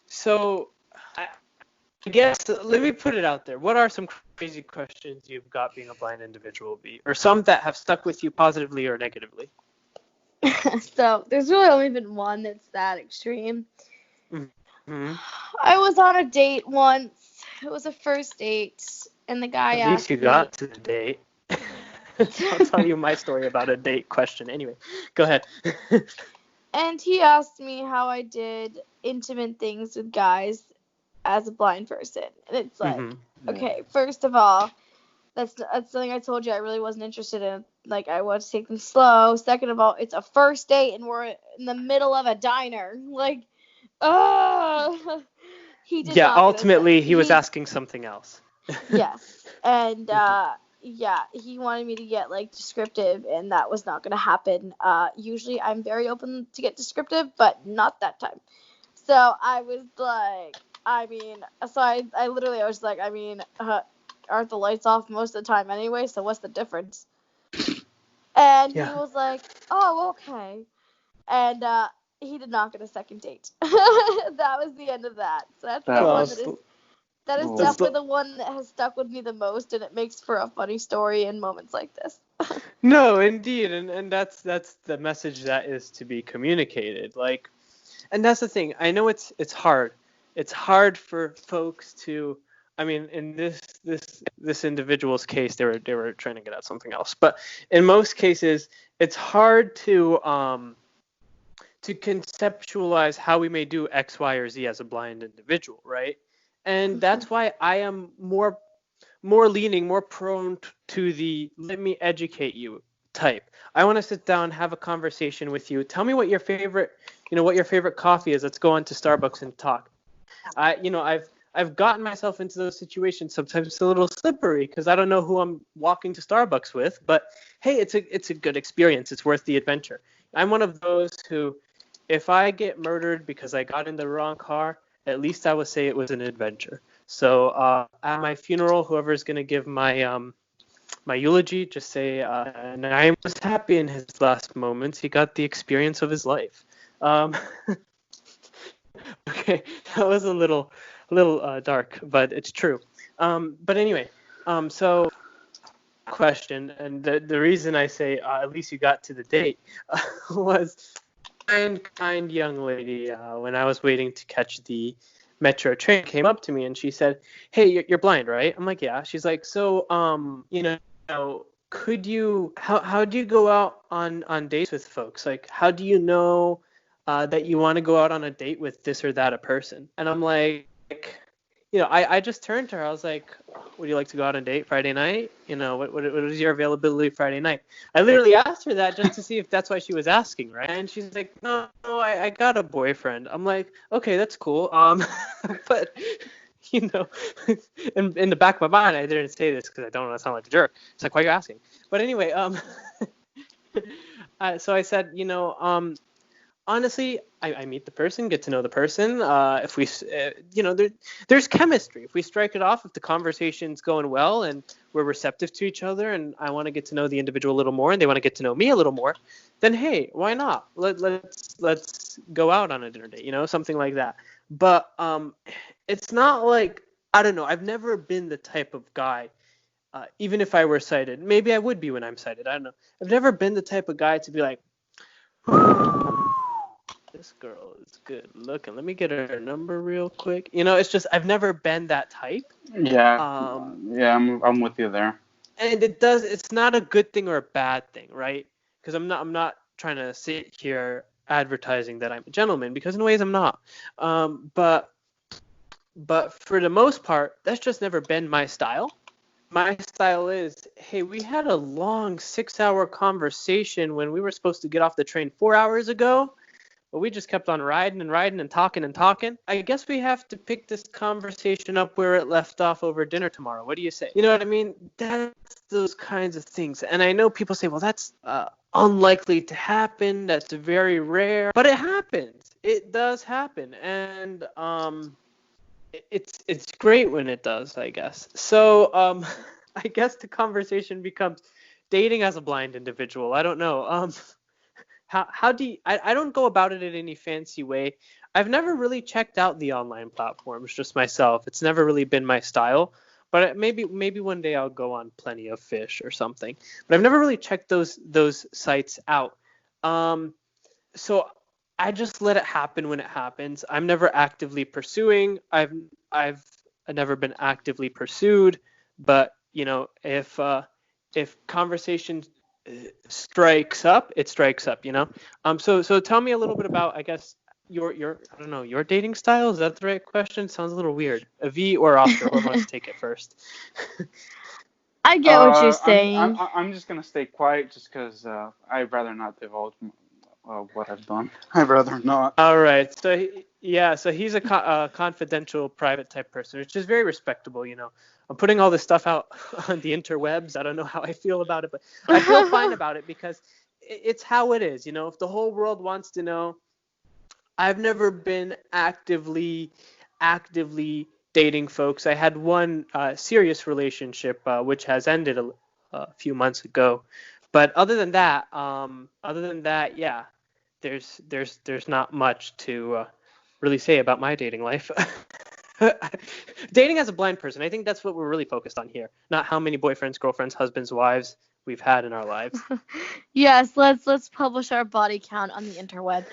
So I guess let me put it out there. What are some crazy questions you've got being a blind individual, or some that have stuck with you positively or negatively? So there's really only been one that's that extreme. Mm-hmm. I was on a date once. It was a first date, and the guy asked me. At least you got to the date. I'll tell you my story about a date question. Anyway, go ahead. And he asked me how I did intimate things with guys as a blind person. And it's like, okay, first of all, that's something I told you I really wasn't interested in. Like, I want to take them slow. Second of all, it's a first date and we're in the middle of a diner. Like, he did not ultimately he was asking something else. Yes. And he wanted me to get like descriptive, and that was not going to happen. Usually I'm very open to get descriptive, but not that time. So I was like, I was like, aren't the lights off most of the time anyway, so what's the difference? And he was like, oh, okay. And he did not get a second date. That was the end of that. So that's the one that is definitely the one that has stuck with me the most, and it makes for a funny story in moments like this. No, indeed, and that's the message that is to be communicated. Like, and that's the thing. I know it's hard. It's hard for folks to. I mean, in this individual's case, they were trying to get at something else. But in most cases, it's hard to conceptualize how we may do X, Y, or Z as a blind individual, right? And that's why I am more leaning, more prone to the let me educate you type. I want to sit down, have a conversation with you. Tell me what your favorite coffee is. Let's go on to Starbucks and talk. I've gotten myself into those situations. Sometimes it's a little slippery because I don't know who I'm walking to Starbucks with. But hey, it's a good experience. It's worth the adventure. I'm one of those who, if I get murdered because I got in the wrong car, at least I would say it was an adventure. So at my funeral, whoever's going to give my my eulogy, just say, and I was happy in his last moments. He got the experience of his life. Okay, that was a little dark, but it's true. But anyway, so question, and the reason I say at least you got to the date was kind young lady when I was waiting to catch the metro train came up to me and she said, hey, you're blind, right? I'm like, yeah. She's like, so could you how do you go out on dates with folks? Like, how do you know that you want to go out on a date with this or that a person? And I'm like, I just turned to her. I was like, would you like to go out on a date Friday night? What is your availability Friday night? I literally asked her that just to see if that's why she was asking, right? And she's like, no, I got a boyfriend. I'm like, okay, that's cool. But, in the back of my mind, I didn't say this because I don't want to sound like a jerk. It's like, why are you asking? But anyway, so I said, honestly, I meet the person, get to know the person. If we, there's chemistry. If we strike it off, if the conversation's going well and we're receptive to each other, and I want to get to know the individual a little more, and they want to get to know me a little more, then hey, why not? Let's go out on a dinner date, something like that. But it's not like, I don't know. I've never been the type of guy. Even if I were sighted, maybe I would be when I'm sighted. I don't know. I've never been the type of guy to be like, this girl is good looking. Let me get her number real quick. It's just I've never been that type. Yeah. I'm with you there. and it's not a good thing or a bad thing, right? Because I'm not trying to sit here advertising that I'm a gentleman, because in ways I'm not. But for the most part, that's just never been my style. My style is, hey, we had a long 6-hour conversation when we were supposed to get off the train 4 hours ago, but we just kept on riding and riding and talking and talking. I guess we have to pick this conversation up where it left off over dinner tomorrow. What do you say? You know what I mean? That's those kinds of things. And I know people say, well, that's unlikely to happen. That's very rare. But it happens. It does happen. And it's great when it does, I guess. So I guess the conversation becomes dating as a blind individual. I don't know. How do you, I don't go about it in any fancy way. I've never really checked out the online platforms just myself. It's never really been my style. But maybe one day I'll go on Plenty of Fish or something. But I've never really checked those sites out. So I just let it happen when it happens. I'm never actively pursuing. I've never been actively pursued. But if conversation strikes up, it strikes up. So tell me a little bit about, I guess, your I don't know, your dating style. Is that the right question? Sounds a little weird. Avi or Oscar, whoever wants to take it first. I get what you're saying. I'm just gonna stay quiet just because I'd rather not divulge what I've done. I'd rather not. All right. So he's a confidential, private type person, which is very respectable. I'm putting all this stuff out on the interwebs. I don't know how I feel about it, but I feel fine about it because it's how it is. If the whole world wants to know, I've never been actively dating folks. I had one serious relationship which has ended a few months ago, but other than that, yeah, there's not much to really say about my dating life. Dating as a blind person, I think that's what we're really focused on here, not how many boyfriends, girlfriends, husbands, wives we've had in our lives. Yes, let's publish our body count on the interweb.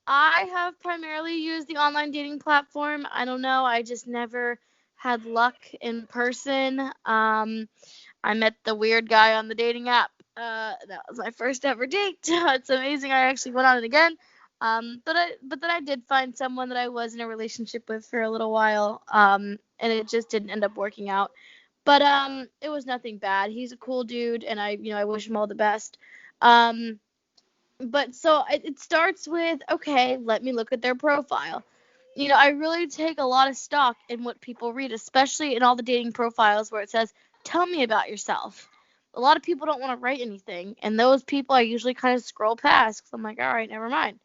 I have primarily used the online dating platform. I don't know, I just never had luck in person. I met the weird guy on the dating app. That was my first ever date. It's amazing. I actually went on it again. But then I did find someone that I was in a relationship with for a little while. And it just didn't end up working out. But it was nothing bad. He's a cool dude, and I wish him all the best. But so it starts with, okay, let me look at their profile. I really take a lot of stock in what people read, especially in all the dating profiles where it says, tell me about yourself. A lot of people don't want to write anything, and those people I usually kind of scroll past because I'm like, all right, never mind.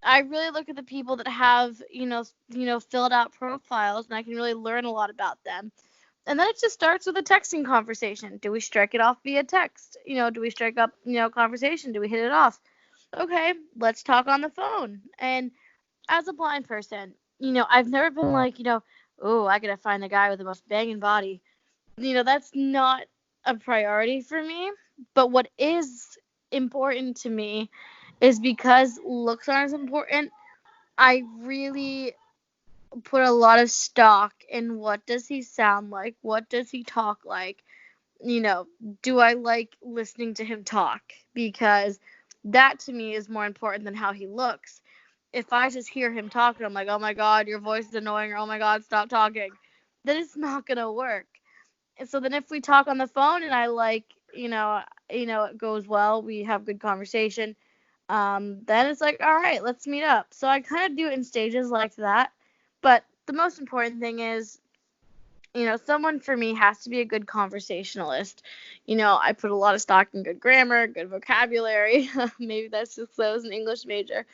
I really look at the people that have, filled out profiles, and I can really learn a lot about them. And then it just starts with a texting conversation. Do we strike it off via text? Do we strike up, conversation? Do we hit it off? Okay, let's talk on the phone. And as a blind person, I've never been like, oh, I gotta find the guy with the most banging body. That's not a priority for me. But what is important to me is, because looks aren't as important, I really put a lot of stock in what does he sound like, what does he talk like, do I like listening to him talk, because that to me is more important than how he looks. If I just hear him talking, I'm like, oh my god, your voice is annoying, or oh my god, stop talking, then it's not gonna work. And so then if we talk on the phone and I like, it goes well, we have good conversation, then it's like, all right, let's meet up. So I kind of do it in stages like that. But the most important thing is, someone for me has to be a good conversationalist. I put a lot of stock in good grammar, good vocabulary. Maybe that's just because I was an English major.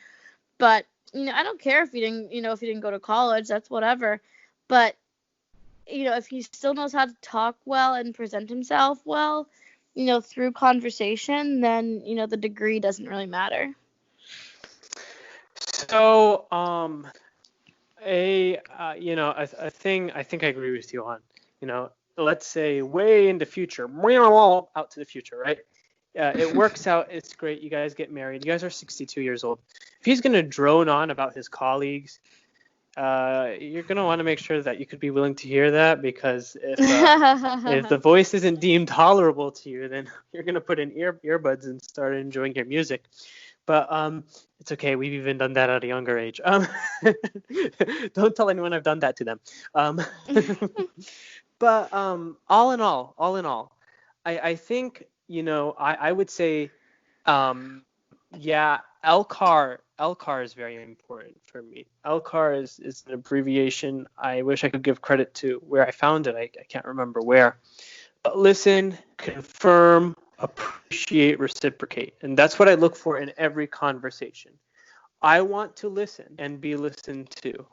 But, I don't care if you didn't go to college, that's whatever. But, if he still knows how to talk well and present himself well, through conversation, then, the degree doesn't really matter. So, a thing I think I agree with you on, let's say way in the future, out to the future, right? It works out. It's great. You guys get married. You guys are 62 years old. If he's going to drone on about his colleagues, you're going to want to make sure that you could be willing to hear that, because if the voice isn't deemed tolerable to you, then you're going to put in earbuds and start enjoying your music. But it's okay. We've even done that at a younger age. Don't tell anyone I've done that to them. But all in all, I think, I would say, yeah, LCAR is very important for me. LCAR is an abbreviation I wish I could give credit to where I found it. I can't remember where. But listen, confirm, appreciate, reciprocate. And that's what I look for in every conversation. I want to listen and be listened to.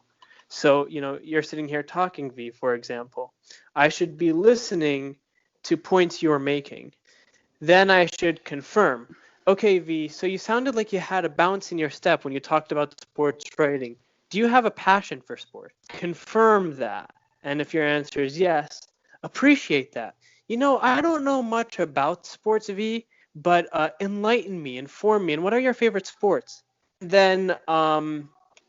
So, you're sitting here talking, V, for example. I should be listening to points you're making. Then I should confirm. Okay, V, so you sounded like you had a bounce in your step when you talked about sports writing. Do you have a passion for sport? Confirm that. And if your answer is yes, appreciate that. I don't know much about sports, V, but enlighten me, inform me. And what are your favorite sports? Then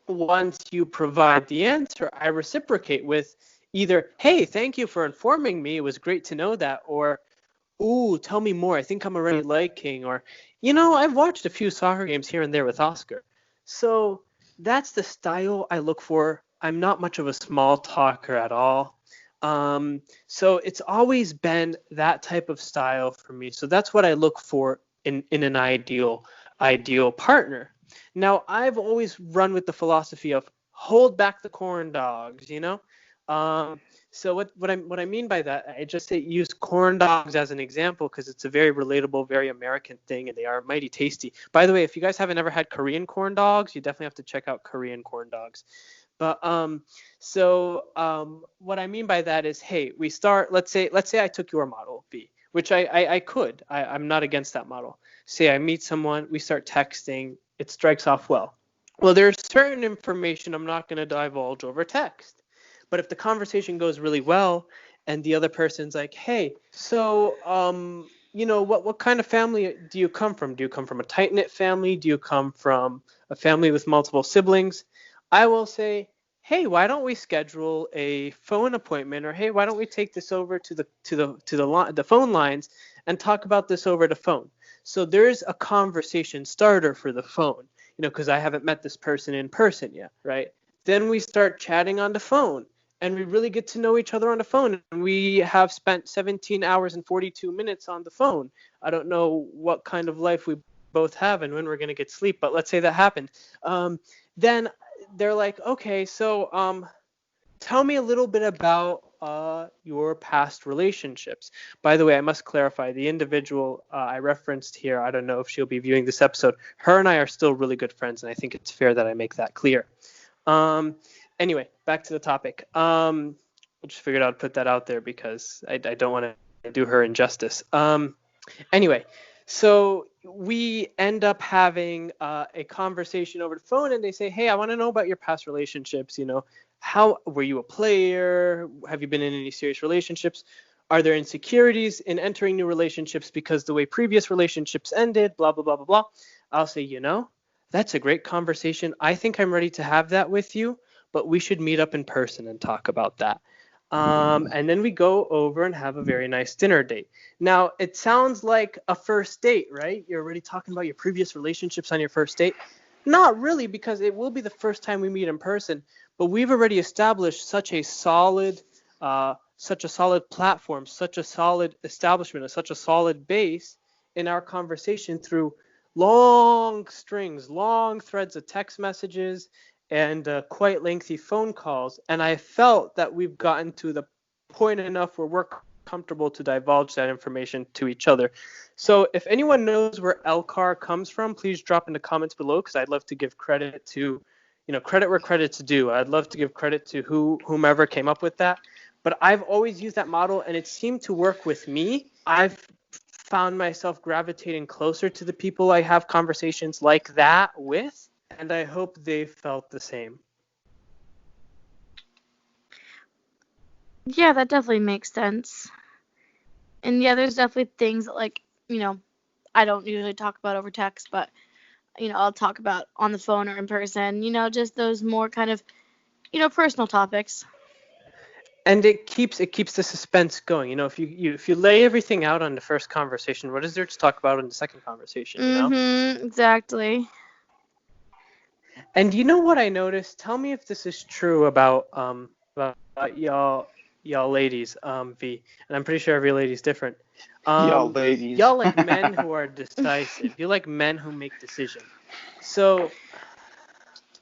once you provide the answer, I reciprocate with either, hey, thank you for informing me. It was great to know that. Or, ooh, tell me more. I think I'm already liking. Or, I've watched a few soccer games here and there with Oscar. So that's the style I look for. I'm not much of a small talker at all. So it's always been that type of style for me. So that's what I look for in an ideal partner. Now, I've always run with the philosophy of hold back the corn dogs, So what I mean by that, I just say use corn dogs as an example because it's a very relatable, very American thing, and they are mighty tasty. By the way, if you guys haven't ever had Korean corn dogs, you definitely have to check out Korean corn dogs. But what I mean by that is, hey, we start. Let's say I took your model B, which I could. I'm not against that model. Say I meet someone, we start texting, it strikes off well. Well, there's certain information I'm not going to divulge over text. But if the conversation goes really well and the other person's like, hey, so, what kind of family do you come from? Do you come from a tight-knit family? Do you come from a family with multiple siblings? I will say, hey, why don't we schedule a phone appointment? Or, hey, why don't we take this over to the phone lines and talk about this over the phone? So there's a conversation starter for the phone, because I haven't met this person in person yet, right? Then we start chatting on the phone. And we really get to know each other on the phone. And we have spent 17 hours and 42 minutes on the phone. I don't know what kind of life we both have and when we're going to get sleep, but let's say that happened. Then they're like, okay, so tell me a little bit about your past relationships. By the way, I must clarify, the individual I referenced here, I don't know if she'll be viewing this episode. Her and I are still really good friends, and I think it's fair that I make that clear. Anyway, back to the topic. I just figured I'd put that out there because I don't want to do her injustice. Anyway, so we end up having a conversation over the phone, and they say, hey, I want to know about your past relationships. How were you a player? Have you been in any serious relationships? Are there insecurities in entering new relationships because the way previous relationships ended, blah, blah, blah, blah, blah. I'll say, that's a great conversation. I think I'm ready to have that with you. But we should meet up in person and talk about that. And then we go over and have a very nice dinner date. Now, it sounds like a first date, right? You're already talking about your previous relationships on your first date. Not really, because it will be the first time we meet in person. But we've already established such a solid platform, such a solid establishment, such a solid base in our conversation through long threads of text messages, and quite lengthy phone calls. And I felt that we've gotten to the point enough where we're comfortable to divulge that information to each other. So if anyone knows where LCAR comes from, please drop in the comments below, because I'd love to give credit to, credit where credit's due. I'd love to give credit to whomever came up with that. But I've always used that model, and it seemed to work with me. I've found myself gravitating closer to the people I have conversations like that with. And I hope they felt the same. Yeah, that definitely makes sense. And yeah, there's definitely things that, I don't usually talk about over text, but, I'll talk about on the phone or in person, just those more kind of personal topics. And it keeps the suspense going. If you lay everything out on the first conversation, what is there to talk about in the second conversation? Exactly. And you know what I noticed? Tell me if this is true about y'all ladies, V. And I'm pretty sure every lady's different. Y'all ladies. Y'all like men who are decisive. You like men who make decisions. So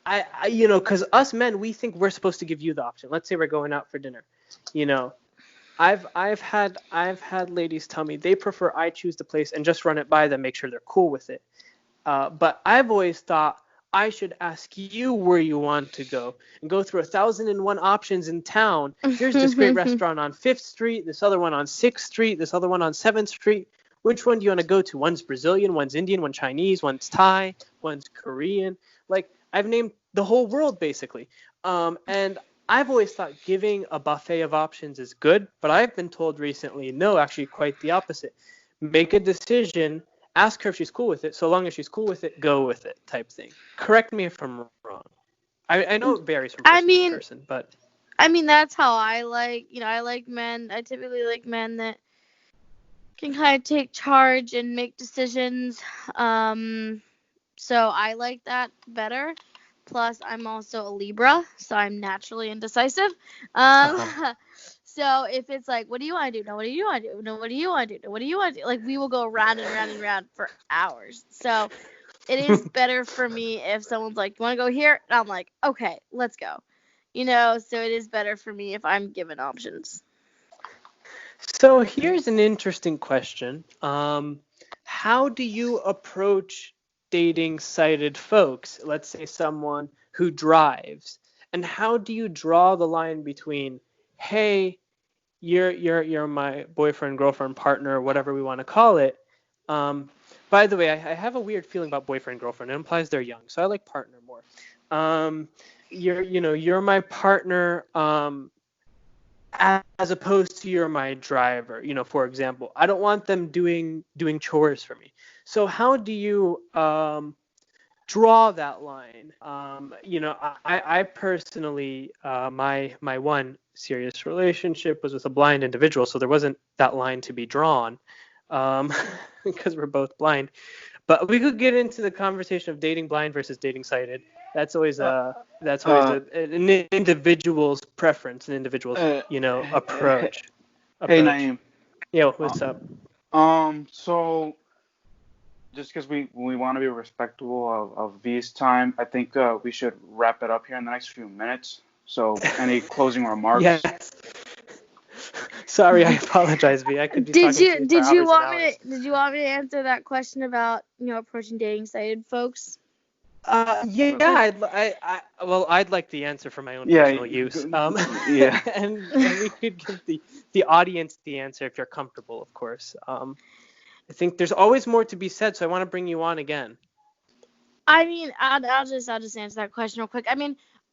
I because us men, we think we're supposed to give you the option. Let's say we're going out for dinner. I've had ladies tell me they prefer I choose the place and just run it by them, make sure they're cool with it. But I've always thought I should ask you where you want to go and go through 1,001 options in town. Here's this great restaurant on 5th Street, this other one on 6th Street, this other one on 7th Street. Which one do you want to go to? One's Brazilian, one's Indian, one's Chinese, one's Thai, one's Korean. Like, I've named the whole world, basically. And I've always thought giving a buffet of options is good, but I've been told recently, no, actually quite the opposite. Make a decision, ask her if she's cool with it. So long as she's cool with it, go with it type thing. Correct me if I'm wrong. I know it varies from person to person, but... that's how I like, I like men. I typically like men that can kind of take charge and make decisions. So I like that better. Plus, I'm also a Libra, so I'm naturally indecisive. So if it's like, what do you want to do? No, what do you want to do? No, what do you want to do? No, what do you want to do? Like, we will go round and round and round for hours. So it is better for me if someone's like, you want to go here? And I'm like, okay, let's go. So it is better for me if I'm given options. So here's an interesting question. How do you approach dating sighted folks? Let's say someone who drives. And how do you draw the line between, hey, you're my boyfriend, girlfriend, partner, whatever we want to call it. By the way, I have a weird feeling about boyfriend, girlfriend. It implies they're young, so I like partner more. You're my partner. As opposed to you're my driver, for example. I don't want them doing chores for me. So how do you draw that line? I personally, my one serious relationship was with a blind individual, so there wasn't that line to be drawn because we're both blind. But we could get into the conversation of dating blind versus dating sighted. That's always an individual's preference, an individual's approach. Hey, Naeem. Yo, what's up? So just because we want to be respectful of V's time, I think we should wrap it up here in the next few minutes. So any closing remarks? Yes. Sorry, I apologize, V. I could be Did you want me to answer that question about approaching dating sighted folks? I'd like the answer for my own personal use. And we could give the audience the answer if you're comfortable, of course. I think there's always more to be said, so I want to bring you on again. I'll just answer that question real quick.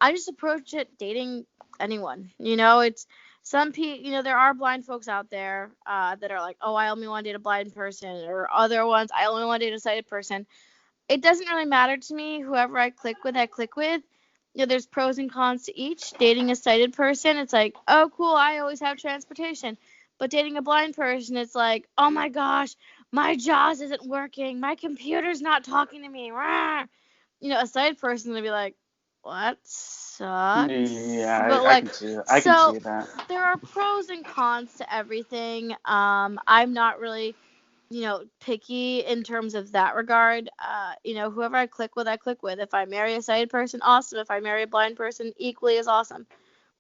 I just approach it dating anyone. It's some people. There are blind folks out there that are like, oh, I only want to date a blind person, or other ones, I only want to date a sighted person. It doesn't really matter to me. Whoever I click with, I click with. There's pros and cons to each. Dating a sighted person, it's like, oh, cool, I always have transportation. But dating a blind person, it's like, oh my gosh, my JAWS isn't working. My computer's not talking to me. Rah! A sighted person is going to be like, what sucks? Yeah, but I can see that. I can see that. There are pros and cons to everything. I'm not really picky in terms of that regard. Whoever I click with, I click with. If I marry a sighted person, awesome. If I marry a blind person, equally as awesome.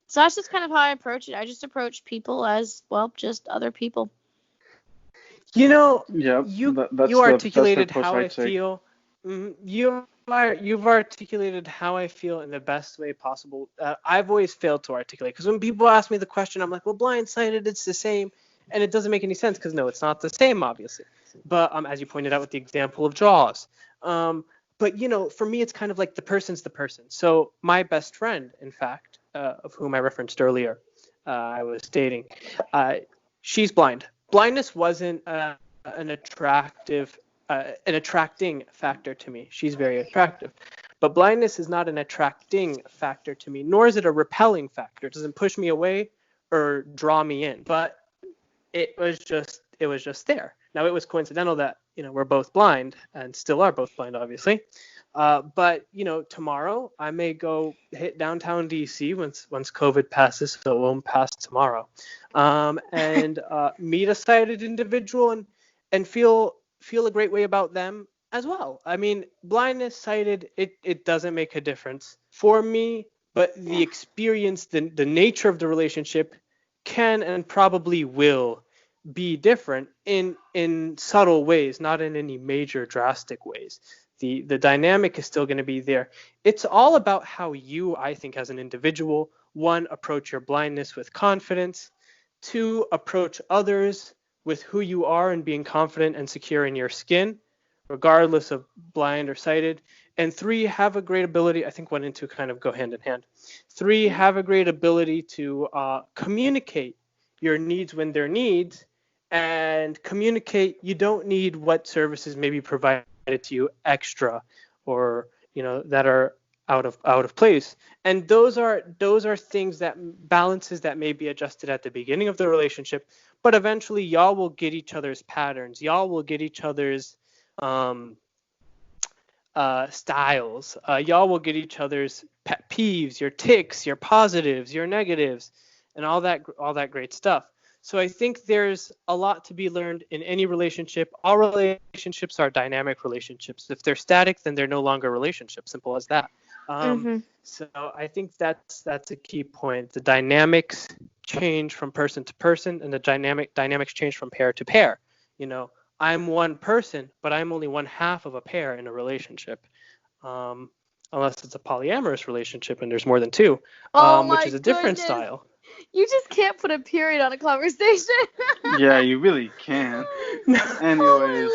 So that's just kind of how I approach it. I just approach people as, well, just other people. You articulated how I feel. You've articulated how I feel in the best way possible. I've always failed to articulate, because when people ask me the question, I'm like, well, blind-sighted, it's the same. And it doesn't make any sense because, no, it's not the same, obviously. But as you pointed out with the example of JAWS. But, for me, it's kind of like the person's the person. So my best friend, in fact, of whom I referenced earlier, I was dating, she's blind. Blindness wasn't an attracting factor to me. She's very attractive. But blindness is not an attracting factor to me, nor is it a repelling factor. It doesn't push me away or draw me in. But it was just there. Now, it was coincidental that, we're both blind and still are both blind, obviously. But, tomorrow I may go hit downtown DC once COVID passes, so it won't pass tomorrow, and meet a sighted individual and feel a great way about them as well. I mean, blindness, sighted, it doesn't make a difference for me, but the experience, the nature of the relationship can and probably will be different in subtle ways, not in any major drastic ways. The dynamic is still going to be there. It's all about how you, I think, as an individual, one, approach your blindness with confidence, two, approach others with who you are and being confident and secure in your skin, regardless of blind or sighted. And three, have a great ability, I think 1 and 2 kind of go hand in hand. Three, have a great ability to communicate your needs when they're needs, and communicate you don't need what services may be provided to you extra or that are out of place. And those are things, that balances that may be adjusted at the beginning of the relationship, but eventually y'all will get each other's patterns, y'all will get each other's styles, y'all will get each other's pet peeves, your ticks, your positives, your negatives, and all that great stuff. So I think there's a lot to be learned in any relationship. All relationships are dynamic relationships. If they're static, then they're no longer relationships. Simple as that. So I think that's a key point. The dynamics change from person to person, and the dynamics change from pair to pair. I'm one person, but I'm only one half of a pair in a relationship, unless it's a polyamorous relationship and there's more than two, which is a different style. You just can't put a period on a conversation. Yeah, you really can't. Anyways.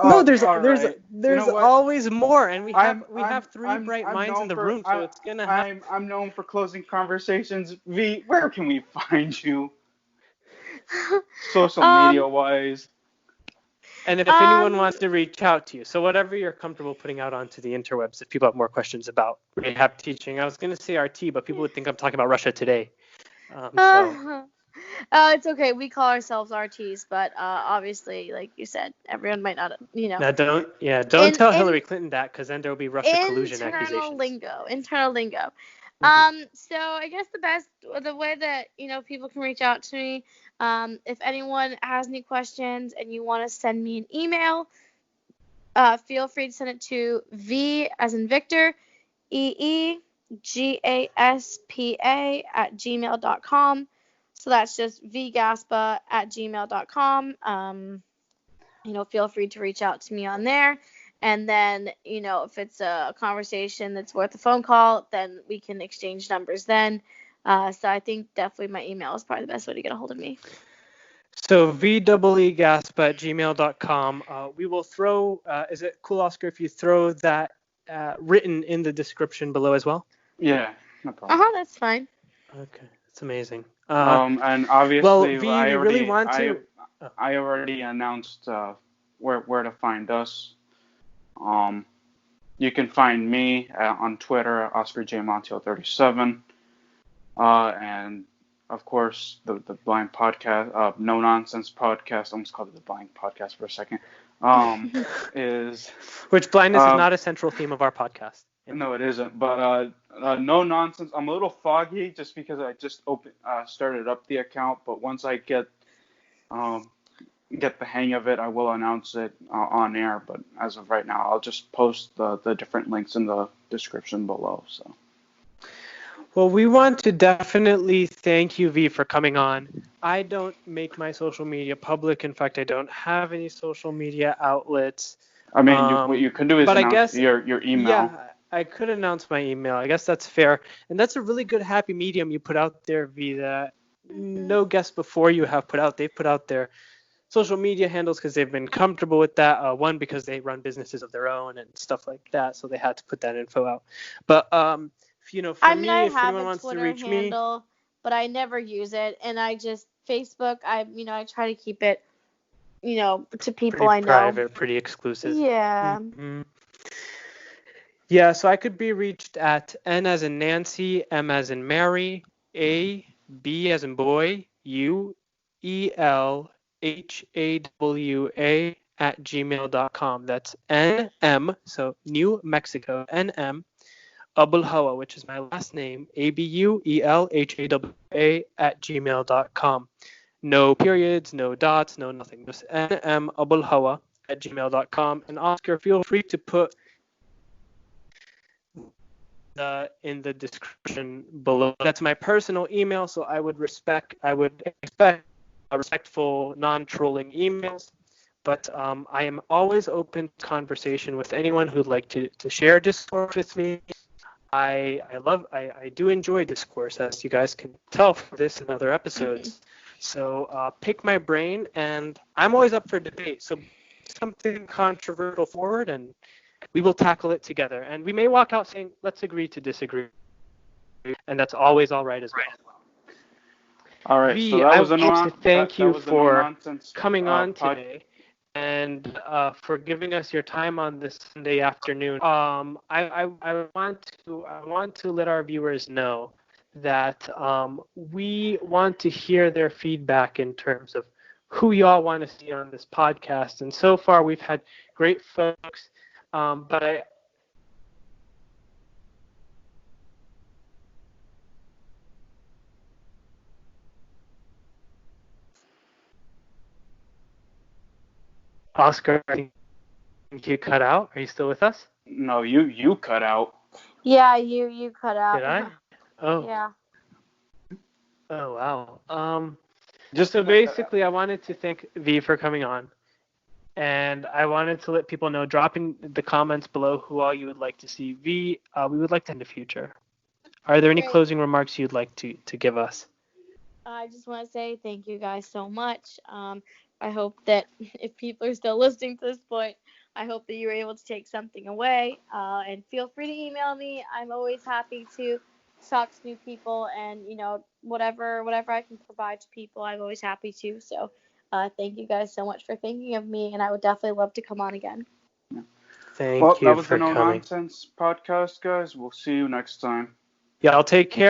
No, there's always more, and we have three bright minds in the room, so it's gonna happen. I'm known for closing conversations. V, where can we find you? Social media wise. And if anyone wants to reach out to you, so whatever you're comfortable putting out onto the interwebs, if people have more questions about rehab teaching, I was going to say RT, but people would think I'm talking about Russia Today. It's okay. We call ourselves RTs, but obviously, like you said, everyone might not, Now don't tell Hillary Clinton that, because then there will be Russia collusion accusations. Internal lingo. So I guess the way that people can reach out to me, if anyone has any questions and you want to send me an email, feel free to send it to V as in Victor, EEGASPA@gmail.com. So that's just vgaspa@gmail.com. Feel free to reach out to me on there. And then, if it's a conversation that's worth a phone call, then we can exchange numbers then. So I think definitely my email is probably the best way to get a hold of me. So VEEGASPA@gmail.com. We will throw, is it cool, Oscar, if you throw that written in the description below as well? Yeah, no problem. That's fine. Okay, that's amazing. And obviously, I already announced where to find us. You can find me on Twitter, Oscar J. Montiel 37, and of course the Blind Podcast, No Nonsense Podcast. I almost called it the Blind Podcast for a second. Which blindness is not a central theme of our podcast. No, it isn't. But No Nonsense. I'm a little foggy just because I just started up the account. But once I get the hang of it, I will announce it on air. But as of right now, I'll just post the different links in the description below. So. Well, we want to definitely thank you, V, for coming on. I don't make my social media public. In fact, I don't have any social media outlets. I mean, what you can do is announce your email. Yeah, I could announce my email. I guess that's fair. And that's a really good happy medium you put out there, V, that no guests before you have put out. They've put out their social media handles because they've been comfortable with that. One, because they run businesses of their own and stuff like that, so they had to put that info out. But for me, if anyone wants to reach handle, but I never use it, and I just Facebook. I try to keep it, to people pretty I know. Private, pretty exclusive. Yeah. Mm-hmm. Yeah, so I could be reached at N as in Nancy, M as in Mary, A, B as in boy, U, E, L, H, A, W, A at gmail.com. That's NM, so New Mexico, NM, Abulhawa, which is my last name, ABUELHAWA at gmail.com. No periods, no dots, no nothing. Just NM Abulhawa at gmail.com. And Oscar, feel free to put in the description below. That's my personal email, so I would expect respectful, non-trolling emails. But I am always open to conversation with anyone who'd like to share discourse with me. I do enjoy discourse, as you guys can tell from this and other episodes. So pick my brain, and I'm always up for debate. So something controversial forward, and we will tackle it together. And we may walk out saying, let's agree to disagree. And that's always all right as well. All right, V, so that I was a want to thank you no for nonsense coming on today and for giving us your time on this Sunday afternoon. I want to let our viewers know that we want to hear their feedback in terms of who y'all want to see on this podcast. And so far, we've had great folks, but Oscar, I think you cut out. Are you still with us? No, you cut out. Yeah, you cut out. Did I? Oh. Yeah. Oh, wow. So basically, I wanted to thank V for coming on. And I wanted to let people know, drop in the comments below who all you would like to see. V, we would like to in the future. Are there any Great. closing remarks you'd like to give us? I just want to say thank you guys so much. I hope that if people are still listening to this point, I hope that you were able to take something away. And feel free to email me. I'm always happy to talk to new people, and whatever I can provide to people, I'm always happy to. So thank you guys so much for thinking of me, and I would definitely love to come on again. Thank you That was for the No coming. Nonsense podcast, guys. We'll see you next time. Y'all take care.